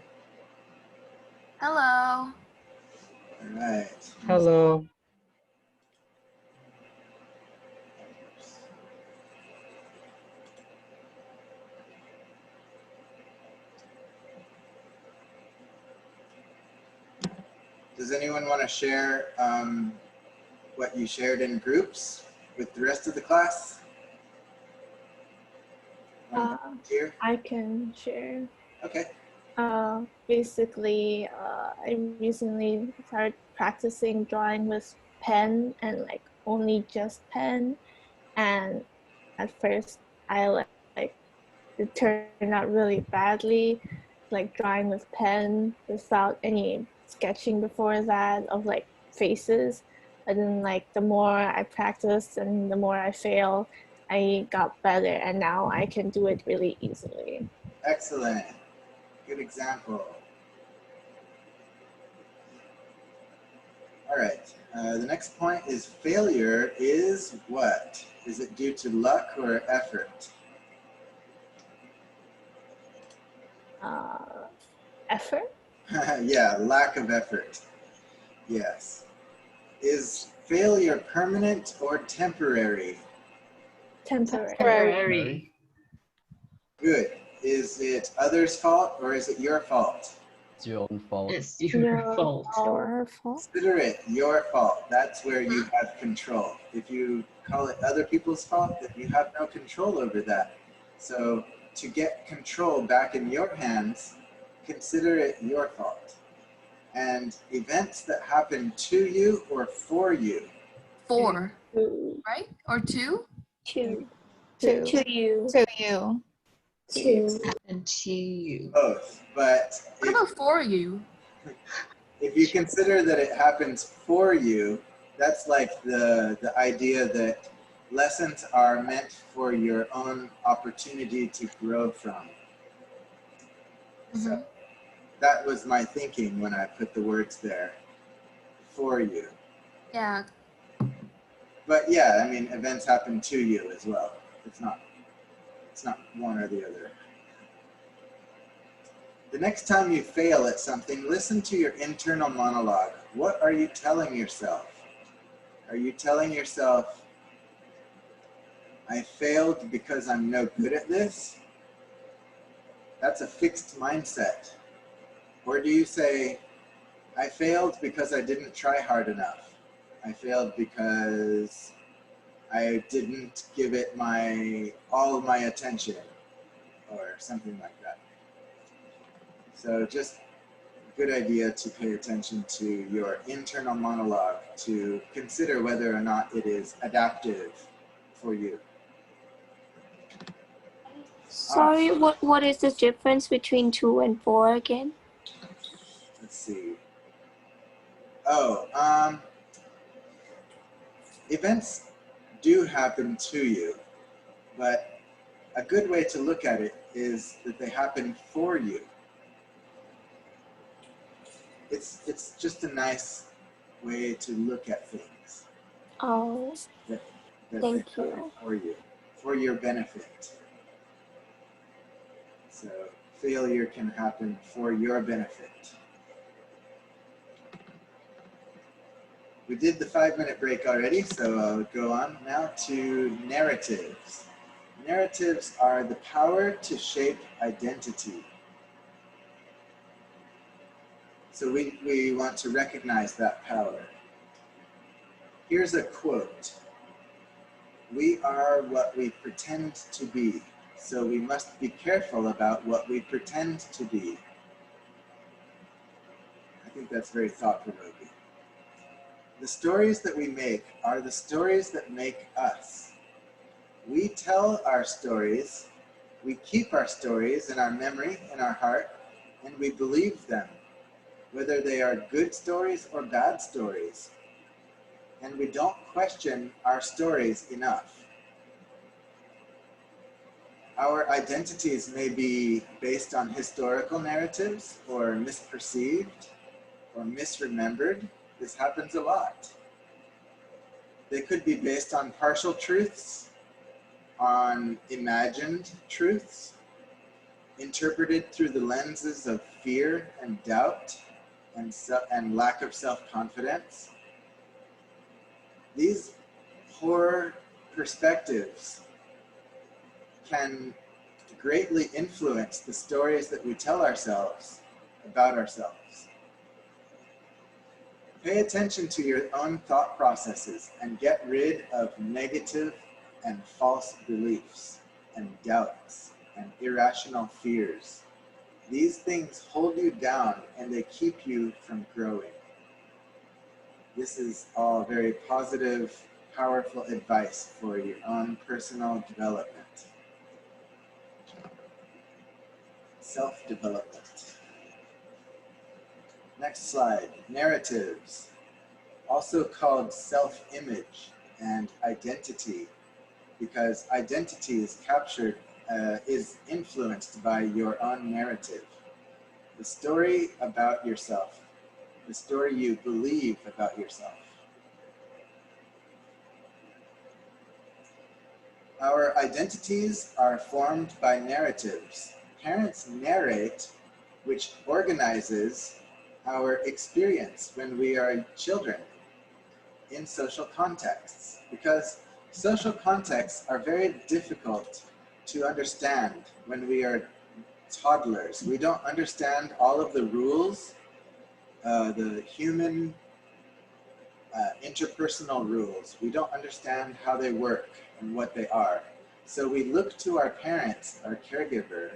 Hello. All right. Hello. Does anyone want to share what you shared in groups with the rest of the class? Here? I can share. Okay. Basically, I recently started practicing drawing with pen and like only just pen. And at first, I like it turned out really badly, like drawing with pen without any sketching before that of like faces. But then like the more I practiced and the more I fail, I got better and now I can do it really easily. Excellent. Good example. All right. The next point is failure is what? Is it due to luck or effort? Effort? Yeah, lack of effort. Yes. Is failure permanent or temporary? Temporary. Good. Is it others' fault or is it your fault? It's your own fault. It's your fault. Our fault. Consider it your fault. That's where you have control. If you call it other people's fault, then you have no control over that. So to get control back in your hands, consider it your fault. And events that happen to you or for you. 4, right? Or 2? To To you. To you. And to you. Both. But What about for you? if you consider that it happens for you, that's like the idea that lessons are meant for your own opportunity to grow from. So that was my thinking when I put the words there, for you. Yeah. But yeah, I mean, events happen to you as well. It's not one or the other. The next time you fail at something, listen to your internal monologue. What are you telling yourself? Are you telling yourself, I failed because I'm no good at this? That's a fixed mindset. Or do you say, I failed because I didn't try hard enough. I failed because I didn't give it all of my attention, or something like that. So just a good idea to pay attention to your internal monologue to consider whether or not it is adaptive for you. Sorry, what is the difference between 2 and 4 again? Let's see. Events do happen to you, but a good way to look at it is that they happen for you. It's just a nice way to look at things. Oh, that thank they you. happen for you, for your benefit. So failure can happen for your benefit. We did the 5-minute break already, so I'll go on now to narratives. Narratives are the power to shape identity. So we want to recognize that power. Here's a quote. We are what we pretend to be, so we must be careful about what we pretend to be. I think that's very thought-provoking. The stories that we make are the stories that make us. We tell our stories, we keep our stories in our memory, in our heart, and we believe them, whether they are good stories or bad stories. And we don't question our stories enough. Our identities may be based on historical narratives or misperceived or misremembered. This happens a lot. They could be based on partial truths, on imagined truths, interpreted through the lenses of fear and doubt and lack of self-confidence. These poor perspectives can greatly influence the stories that we tell ourselves about ourselves. Pay attention to your own thought processes and get rid of negative and false beliefs and doubts and irrational fears. These things hold you down and they keep you from growing. This is all very positive, powerful advice for your own personal development. Self-development. Next slide, narratives, also called self-image and identity, because identity is captured, is influenced by your own narrative. The story about yourself, the story you believe about yourself. Our identities are formed by narratives. Parents narrate, which organizes our experience when we are children in social contexts, because social contexts are very difficult to understand when we are toddlers. We don't understand all of the rules, the human interpersonal rules. We don't understand how they work and what they are. So we look to our parents, our caregiver,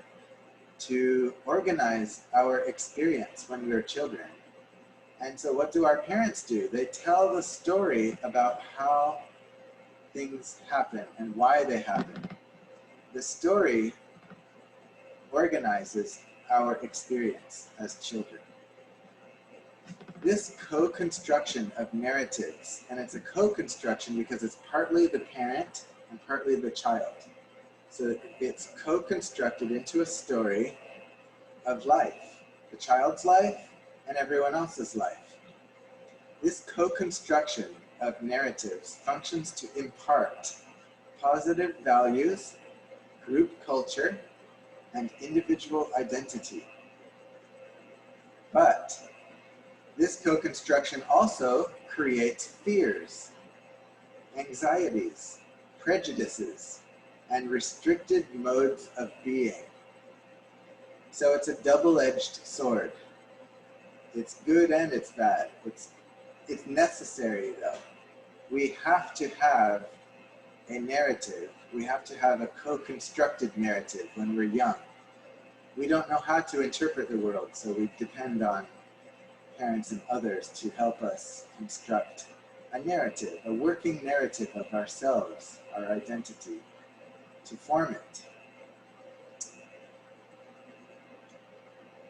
to organize our experience when we're children. And so what do our parents do? They tell the story about how things happen and why they happen. The story organizes our experience as children. This co-construction of narratives, and it's a co-construction because it's partly the parent and partly the child. So it's co-constructed into a story of life, the child's life and everyone else's life. This co-construction of narratives functions to impart positive values, group culture, and individual identity. But this co-construction also creates fears, anxieties, prejudices, and restricted modes of being. So it's a double-edged sword. It's good and it's bad. It's necessary though. We have to have a narrative. We have to have a co-constructed narrative when we're young. We don't know how to interpret the world, so we depend on parents and others to help us construct a narrative, a working narrative of ourselves, our identity, to form it.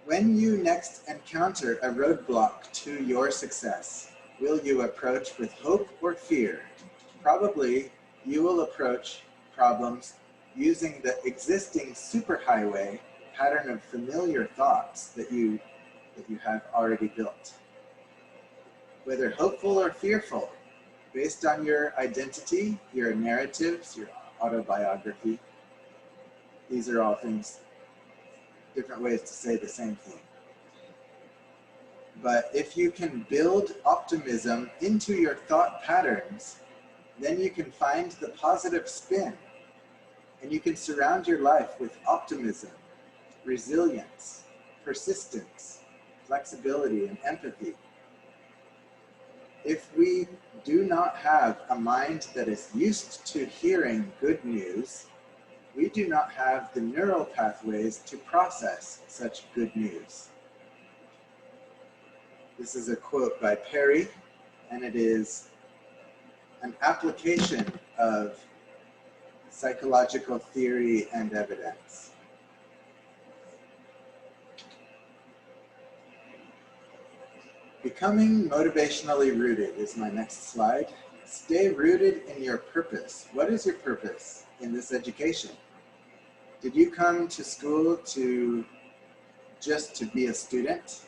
When you next encounter a roadblock to your success, will you approach with hope or fear? Probably you will approach problems using the existing superhighway pattern of familiar thoughts that you have already built. Whether hopeful or fearful, based on your identity, your narratives, your autobiography, these are all things, different ways to say the same thing. But if you can build optimism into your thought patterns, then you can find the positive spin, and you can surround your life with optimism, resilience, persistence, flexibility, and empathy. If we do not have a mind that is used to hearing good news, we do not have the neural pathways to process such good news. This is a quote by Perry, and it is an application of psychological theory and evidence. Becoming motivationally rooted is my next slide. Stay rooted in your purpose. What is your purpose in this education? Did you come to school just to be a student?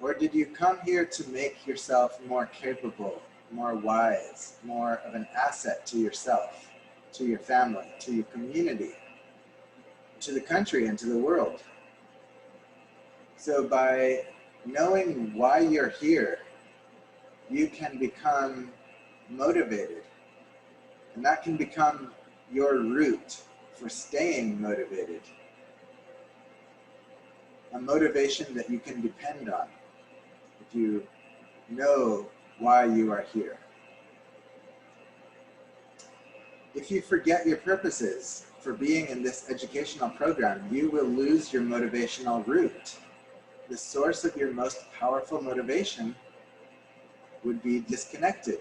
Or did you come here to make yourself more capable, more wise, more of an asset to yourself, to your family, to your community? to the country and to the world. So by knowing why you're here, you can become motivated. And that can become your route for staying motivated. A motivation that you can depend on if you know why you are here. If you forget your purposes for being in this educational program, you will lose your motivational root. The source of your most powerful motivation would be disconnected.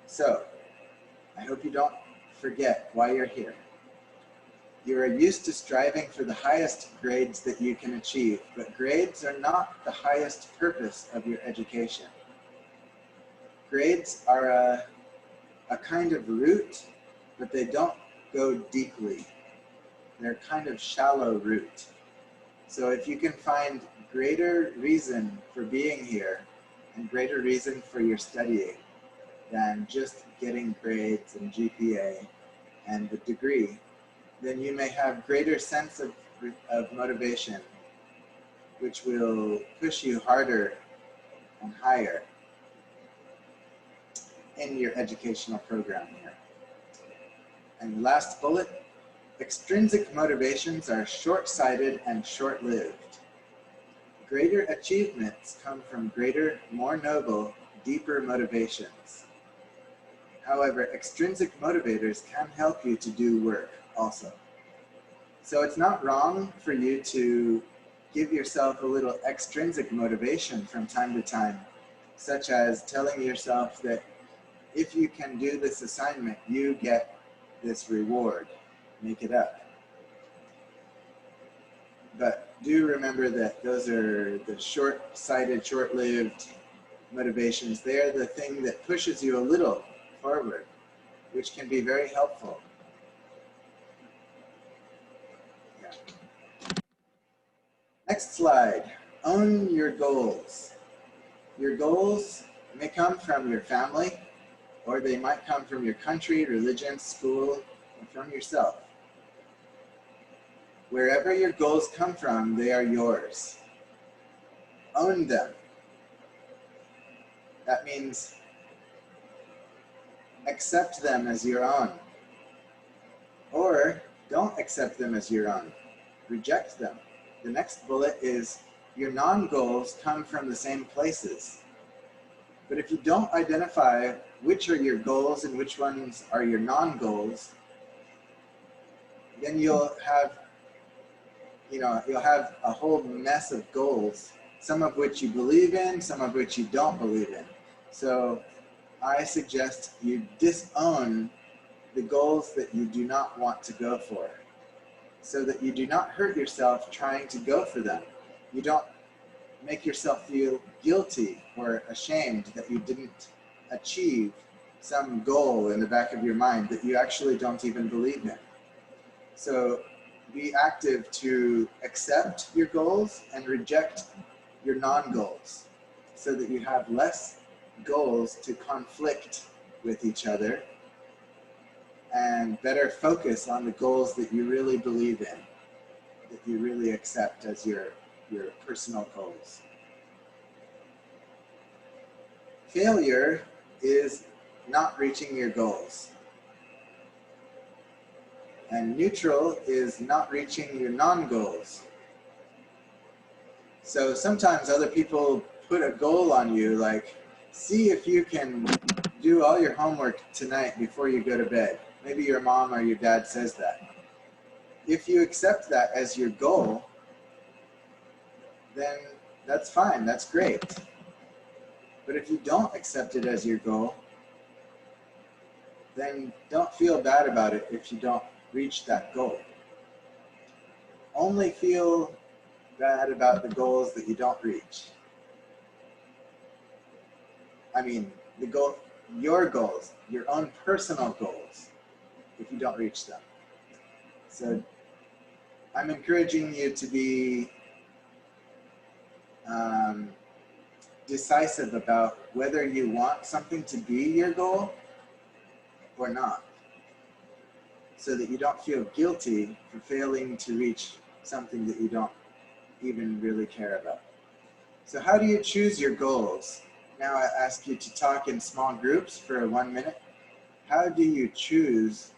So, I hope you don't forget why you're here. You are used to striving for the highest grades that you can achieve, but grades are not the highest purpose of your education. Grades are a kind of route, but they don't go deeply. They're kind of shallow route. So if you can find greater reason for being here and greater reason for your studying than just getting grades and GPA and the degree, then you may have greater sense of motivation, which will push you harder and higher in your educational program here. And last bullet, extrinsic motivations are short-sighted and short-lived. Greater achievements come from greater, more noble, deeper motivations. However, extrinsic motivators can help you to do work also. So it's not wrong for you to give yourself a little extrinsic motivation from time to time, such as telling yourself that if you can do this assignment, you get this reward. Make it up. But do remember that those are the short-sighted, short-lived motivations. They're the thing that pushes you a little forward, which can be very helpful. Yeah. Next slide. Own your goals. Your goals may come from your family, or they might come from your country, religion, school, and from yourself. Wherever your goals come from, they are yours. Own them. That means accept them as your own. Or don't accept them as your own. Reject them. The next bullet is your non-goals come from the same places. But if you don't identify which are your goals and which ones are your non-goals, then you'll have a whole mess of goals, some of which you believe in, some of which you don't believe in. So I suggest you disown the goals that you do not want to go for, so that you do not hurt yourself trying to go for them. You don't make yourself feel guilty or ashamed that you didn't achieve some goal in the back of your mind that you actually don't even believe in. So be active to accept your goals and reject your non-goals, so that you have less goals to conflict with each other and better focus on the goals that you really believe in, that you really accept as your personal goals. Failure is not reaching your goals. And neutral is not reaching your non-goals. So sometimes other people put a goal on you, like, see if you can do all your homework tonight before you go to bed. Maybe your mom or your dad says that. If you accept that as your goal, then that's fine, that's great. But if you don't accept it as your goal, then don't feel bad about it if you don't reach that goal. Only feel bad about the goals that you don't reach. I mean, your goals, your own personal goals, if you don't reach them. So I'm encouraging you to be decisive about whether you want something to be your goal or not. so that you don't feel guilty for failing to reach something that you don't even really care about. So how do you choose your goals? Now I ask you to talk in small groups for 1 minute. How do you choose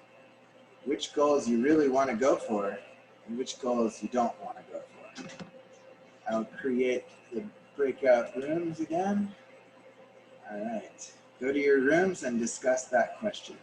which goals you really want to go for and which goals you don't want to go for? I'll create the breakout rooms again. All right, go to your rooms and discuss that question.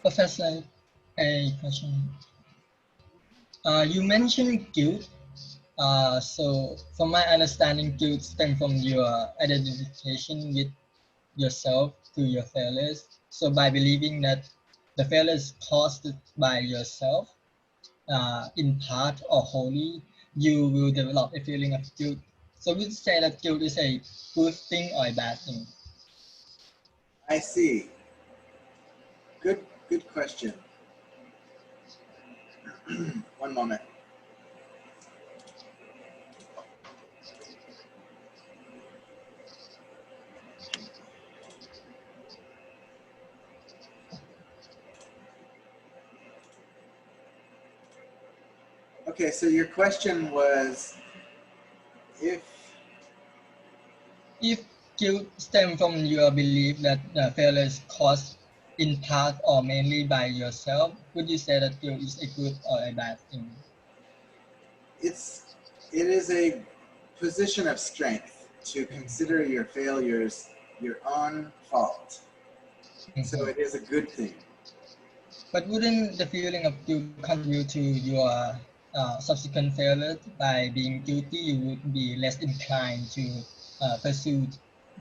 Professor, a question. You mentioned guilt. So from my understanding, guilt stems from your identification with yourself through your failures. So by believing that the failure is caused by yourself, in part or wholly, you will develop a feeling of guilt. So would you say that guilt is a good thing or a bad thing? I see. Good question. 1 moment. Okay, so your question was if guilt stems from your belief that the failure is caused in part or mainly by yourself, would you say that guilt is a good or a bad thing? it is a position of strength to consider your failures your own fault. So it is a good thing. But wouldn't the feeling of guilt contribute to your subsequent failure? By being guilty, you would be less inclined to pursue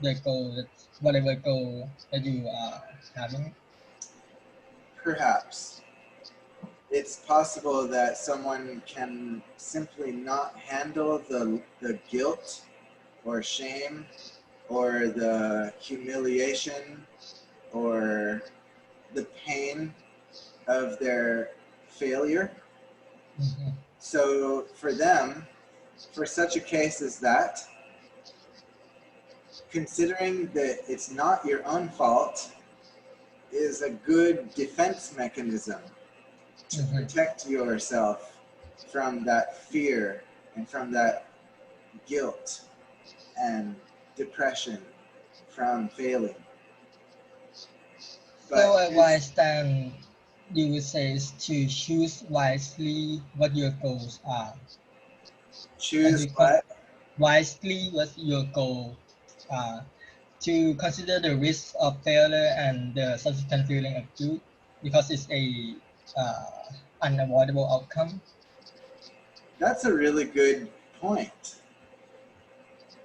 the goal, whatever goal that you are having? Perhaps. It's possible that someone can simply not handle the guilt or shame or the humiliation or the pain of their failure. So for them, for such a case as that, considering that it's not your own fault is a good defense mechanism to protect yourself from that fear and from that guilt and depression from failing. So a wise stand, you would say, is to choose wisely what your goals are. Choose what? Wisely what your goal are. To consider the risk of failure and the subsequent feeling of guilt, because it's a unavoidable outcome. That's a really good point.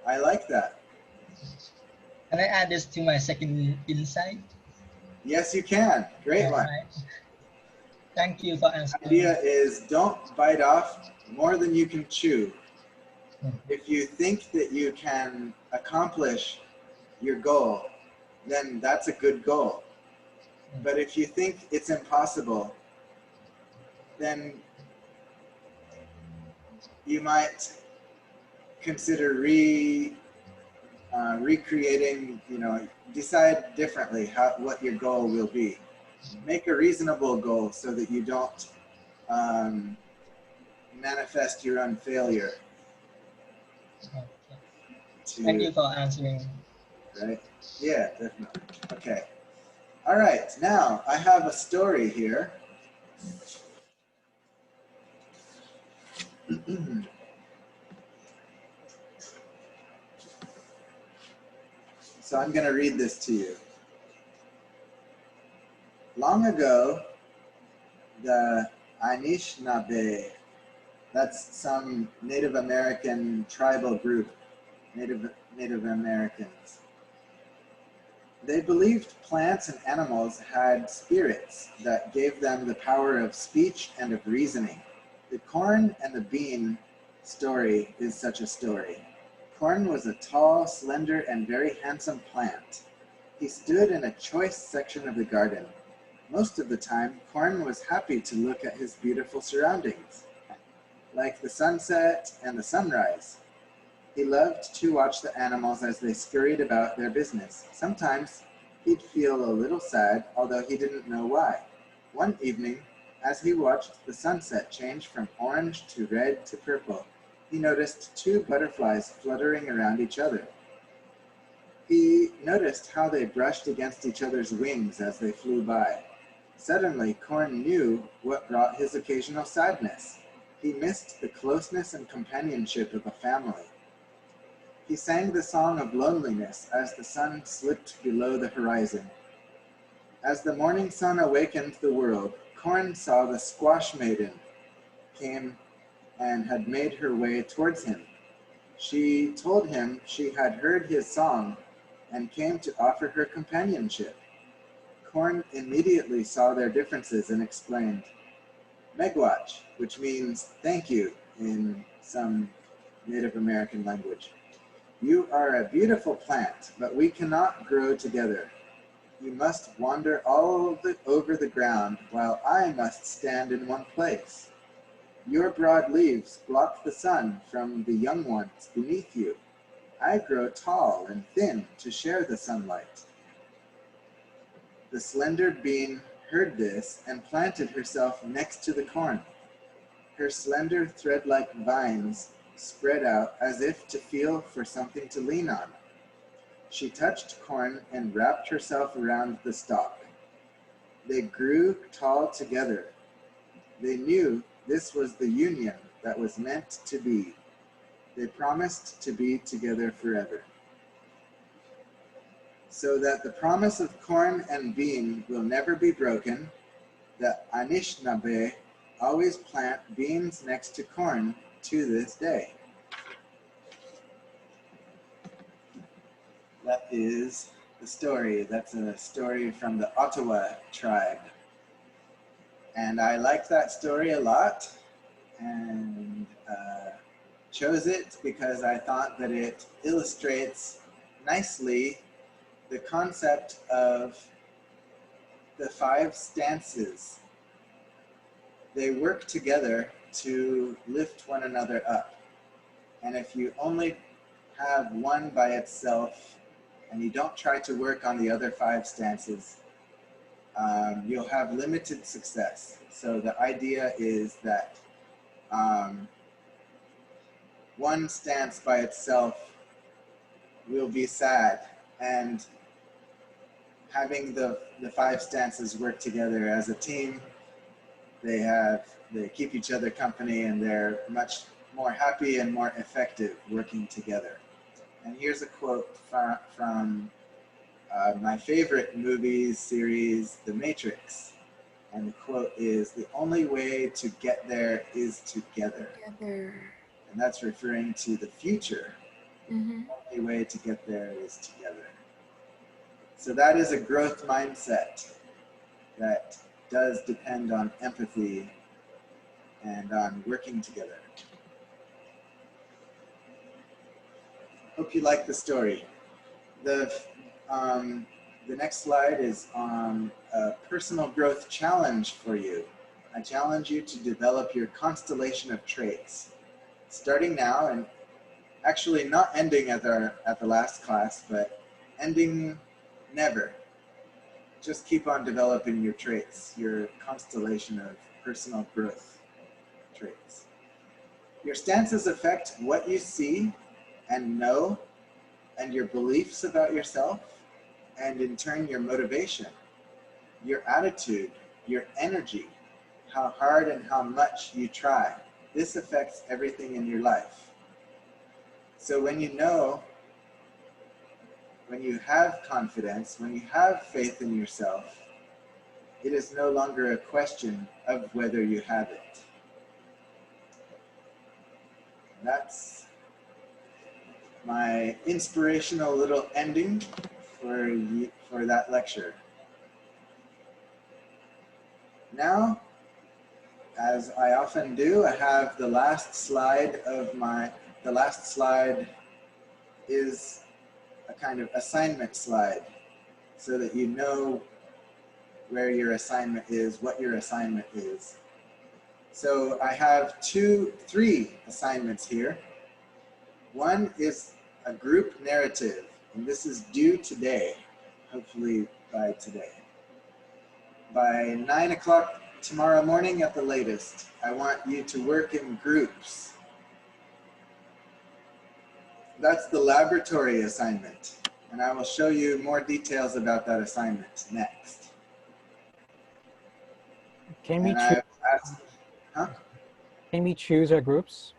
I like that. Can I add this to my second insight? Yes, you can. Great one. Thank you for The answering. idea is don't bite off more than you can chew. If you think that you can accomplish your goal, then that's a good goal. But if you think it's impossible, then you might consider recreating, decide differently what your goal will be. Make a reasonable goal so that you don't manifest your own failure. Thank you for answering. Right? Yeah, definitely. Okay. All right. Now I have a story here. So I'm going to read this to you. Long ago, the Anishinaabe, that's some Native American tribal group, Native Americans. They believed plants and animals had spirits that gave them the power of speech and of reasoning. The corn and the bean story is such a story. Corn was a tall, slender, and very handsome plant. He stood in a choice section of the garden. Most of the time, Corn was happy to look at his beautiful surroundings, like the sunset and the sunrise. He loved to watch the animals as they scurried about their business. Sometimes he'd feel a little sad, although he didn't know why. One evening, as he watched the sunset change from orange to red to purple, he noticed two butterflies fluttering around each other. He noticed how they brushed against each other's wings as they flew by. Suddenly, Corn knew what brought his occasional sadness. He missed the closeness and companionship of a family. He sang the song of loneliness as the sun slipped below the horizon. As the morning sun awakened the world, Corn saw the squash maiden came and had made her way towards him. She told him she had heard his song and came to offer her companionship. Corn immediately saw their differences and explained, "Megwatch," which means thank you in some Native American language. "You are a beautiful plant, but we cannot grow together. You must wander over the ground, while I must stand in one place. Your broad leaves block the sun from the young ones beneath you. I grow tall and thin to share the sunlight." The slender bean heard this and planted herself next to the corn. Her slender thread-like vines spread out as if to feel for something to lean on. She touched Corn and wrapped herself around the stalk. They grew tall together. They knew this was the union that was meant to be. They promised to be together forever. So that the promise of Corn and bean will never be broken, the Anishinaabe always plant beans next to corn to this day. That is the story. That's a story from the Ottawa tribe. And I liked that story a lot and chose it because I thought that it illustrates nicely the concept of the 5 stances. They work together to lift one another up. And if you only have one by itself and you don't try to work on the other 5 stances, you'll have limited success. So the idea is that one stance by itself will be sad, and having the 5 stances work together as a team, they keep each other company, and they're much more happy and more effective working together. And here's a quote from my favorite movie series, The Matrix. And the quote is, "The only way to get there is together." And that's referring to the future. The only way to get there is together. So that is a growth mindset, that does depend on empathy and on working together. Hope you like the story. The next slide is on a personal growth challenge for you. I challenge you to develop your constellation of traits, starting now and actually not ending at the last class, but ending never. Just keep on developing your traits, your constellation of personal growth traits. Your stances affect what you see and know, and your beliefs about yourself, and in turn your motivation, your attitude, your energy, how hard and how much you try. This affects everything in your life. So when you know, when you have confidence, when you have faith in yourself, it is no longer a question of whether you have it. That's my inspirational little ending for that lecture. Now, as I often do, I have the last slide the last slide is a kind of assignment slide so that you know where your assignment is, what your assignment is. So I have three assignments here. One is a group narrative, and this is due today, hopefully by today. By 9 o'clock tomorrow morning at the latest, I want you to work in groups. That's the laboratory assignment, and I will show you more details about that assignment next. Can we choose? Huh? Can we choose our groups?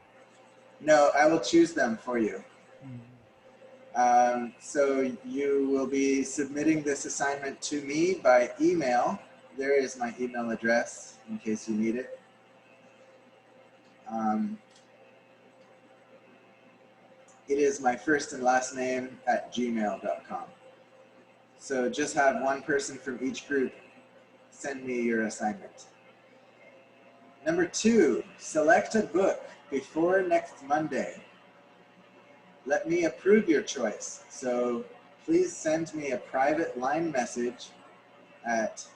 No, I will choose them for you. So you will be submitting this assignment to me by email. There is my email address in case you need it. It is my first and last name @gmail.com. So just have one person from each group send me your assignment. Number 2, select a book before next Monday. Let me approve your choice. So please send me a private line message at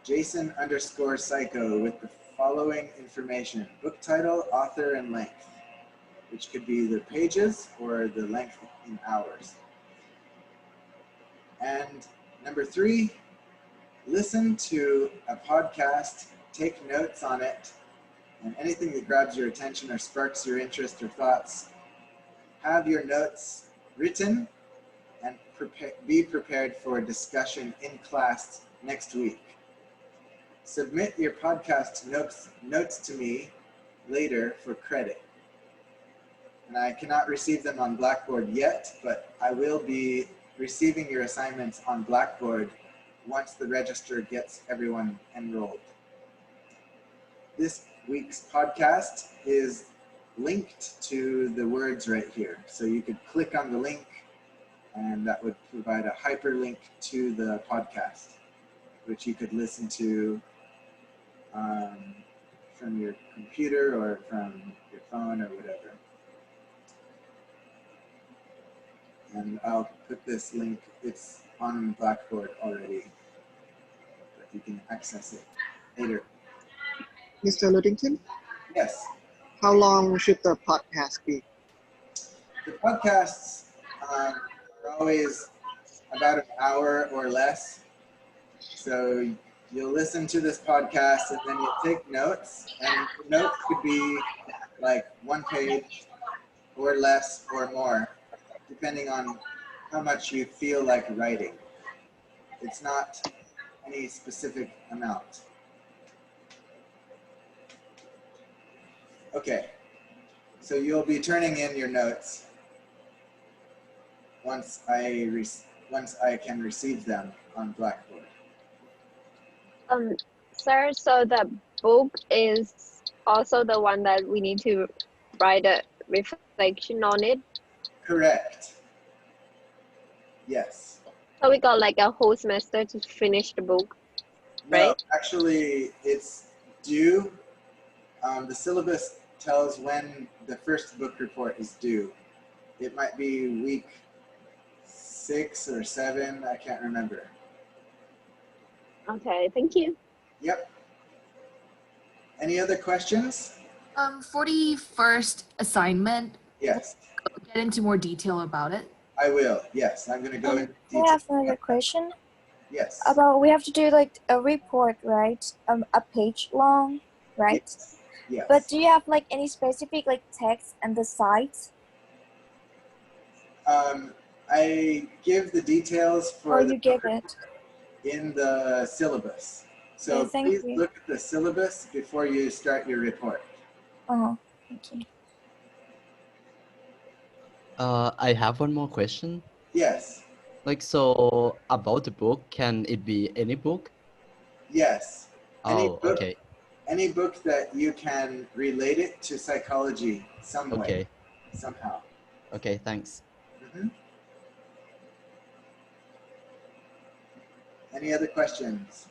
Jason_psycho with the following information: book title, author, and length, which could be either pages or the length in hours. And number 3, listen to a podcast, take notes on it, and anything that grabs your attention or sparks your interest or thoughts, have your notes written and be prepared for a discussion in class next week. Submit your podcast notes to me later for credit. And I cannot receive them on Blackboard yet, but I will be receiving your assignments on Blackboard once the register gets everyone enrolled. This week's podcast is linked to the words right here. So you could click on the link and that would provide a hyperlink to the podcast, which you could listen to from your computer or from your phone or whatever. And I'll put this link, it's on Blackboard already, but you can access it later. Mr. Ludington? Yes. How long should the podcast be? The podcasts are always about an hour or less. So you'll listen to this podcast and then you'll take notes, and the notes could be like 1 page or less or more, depending on how much you feel like writing. It's not any specific amount. Okay, so you'll be turning in your notes once I can receive them on Blackboard. Sir, so the book is also the one that we need to write a reflection on it? Correct. Yes. So we got like a whole semester to finish the book? No, right? actually, it's due. The syllabus tells when the first book report is due. It might be week 6 or 7. I can't remember. Okay, thank you. Yep. Any other questions? For the first assignment, Yes, get into more detail about it. I will. Yes, I'm going to go into I detail. have another question. Yes. About we have to do like a report, right? A page long, right? Yes. Yes. But do you have like any specific like text and the sites? I give the details for Or the you give it? in the syllabus. So Okay, thank please you. look at the syllabus before you start your report. Thank you. I have one more question. Yes. Like, so about the book, can it be any book? Yes. Oh, okay. Any book that you can relate it to psychology some way, Okay. somehow. Okay, thanks. Any other questions?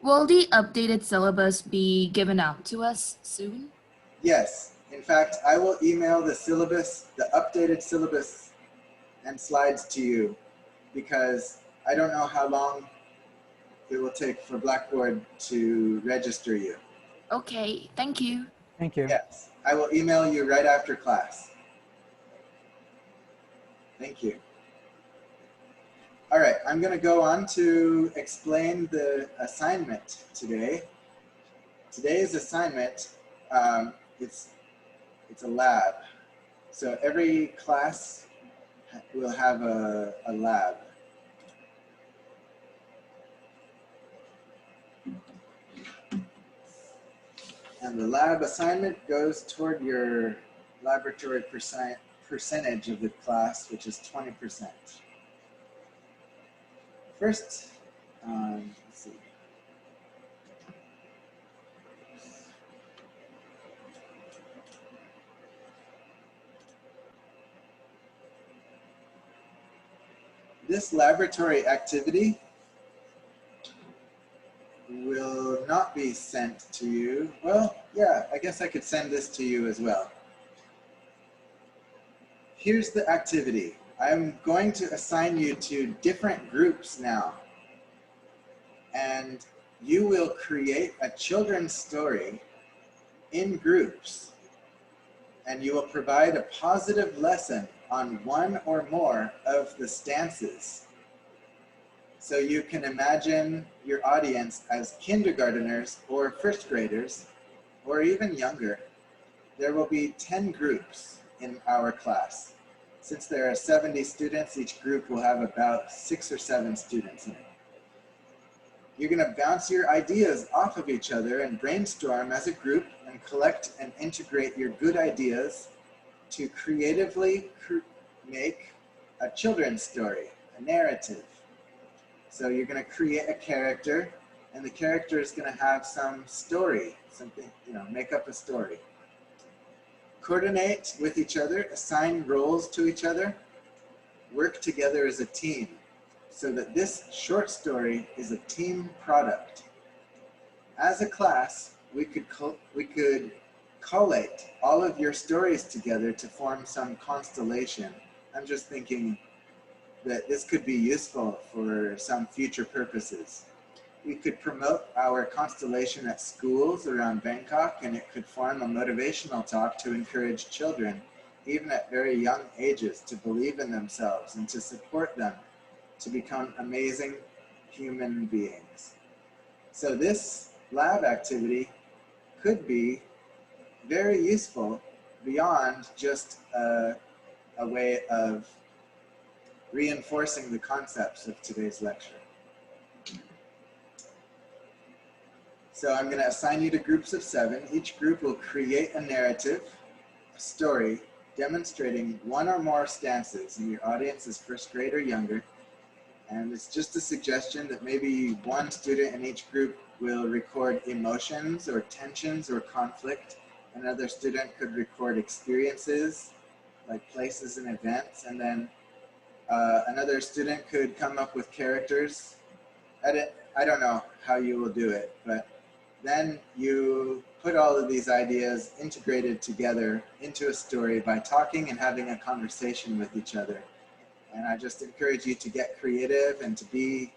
Will the updated syllabus be given out to us soon? Yes. In fact, I will email the syllabus, the updated syllabus and slides to you because I don't know how long it will take for Blackboard to register you. Okay, thank you. Thank you. Yes, I will email you right after class. Thank you. All right, I'm going to go on to explain the assignment today. Today's assignment, it's a lab. So every class will have a lab. And the lab assignment goes toward your laboratory percentage of the class, which is 20%. First, let's see. This laboratory activity will not be sent to you. Well, yeah, I guess I could send this to you as well. Here's the activity. I'm going to assign you to different groups now. And you will create a children's story in groups. And you will provide a positive lesson on one or more of the stances. So you can imagine your audience as kindergarteners or first graders, or even younger. There will be 10 groups in our class. Since there are 70 students, each group will have about 6 or 7 students in it. You're going to bounce your ideas off of each other and brainstorm as a group and collect and integrate your good ideas to creatively make a children's story, a narrative. So you're going to create a character, and the character is going to have some story, something, make up a story. Coordinate with each other, assign roles to each other, work together as a team, so that this short story is a team product. As a class, we could collate all of your stories together to form some constellation. I'm just thinking that this could be useful for some future purposes. We could promote our constellation at schools around Bangkok, and it could form a motivational talk to encourage children, even at very young ages, to believe in themselves and to support them to become amazing human beings. So this lab activity could be very useful beyond just a way of reinforcing the concepts of today's lecture. So I'm going to assign you to groups of 7. Each group will create a narrative, a story, demonstrating one or more stances, and your audience is first grade or younger. And it's just a suggestion that maybe one student in each group will record emotions or tensions or conflict. Another student could record experiences, like places and events, and then another student could come up with characters. I don't know how you will do it, but then you put all of these ideas integrated together into a story by talking and having a conversation with each other. And I just encourage you to get creative and to be,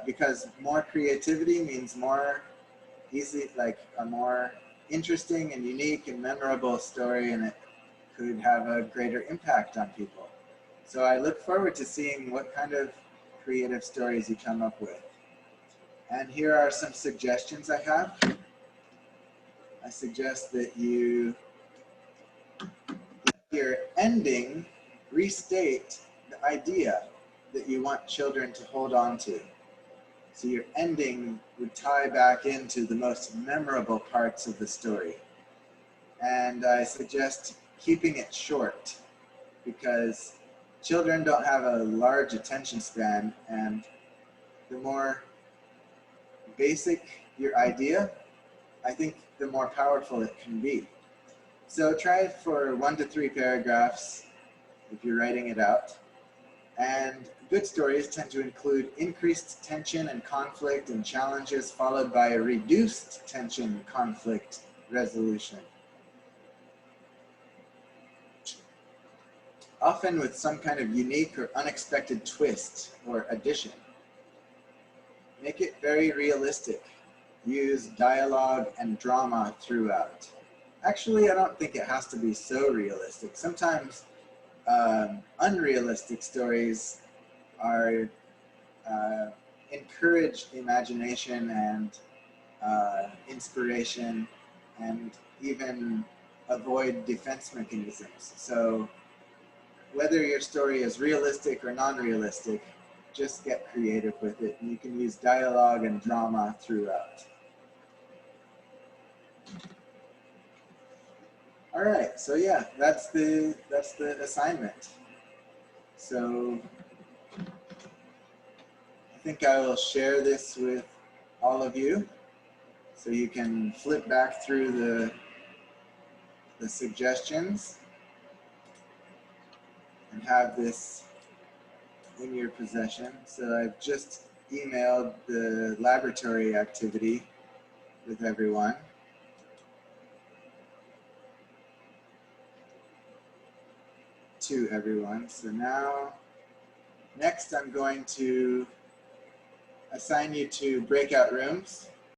because more creativity means more easy, like a more interesting and unique and memorable story, and it could have a greater impact on people. So I look forward to seeing what kind of creative stories you come up with. And here are some suggestions I have. I suggest that you, your ending, restate the idea that you want children to hold on to. So your ending would tie back into the most memorable parts of the story. And I suggest keeping it short, because children don't have a large attention span, and the more basic your idea, I think the more powerful it can be. So try for 1 to 3 paragraphs if you're writing it out. And good stories tend to include increased tension and conflict and challenges, followed by a reduced tension, conflict, resolution. Often with some kind of unique or unexpected twist or addition. Make it very realistic. Use dialogue and drama throughout. Actually, I don't think it has to be so realistic. Sometimes unrealistic stories are encourage imagination and inspiration, and even avoid defense mechanisms. So whether your story is realistic or non-realistic, just get creative with it, and you can use dialogue and drama throughout. All right, so yeah, that's the assignment. So I think I will share this with all of you, so you can flip back through the suggestions and have this in your possession. So I've just emailed the laboratory activity with everyone. To everyone. So now, next I'm going to assign you to breakout rooms.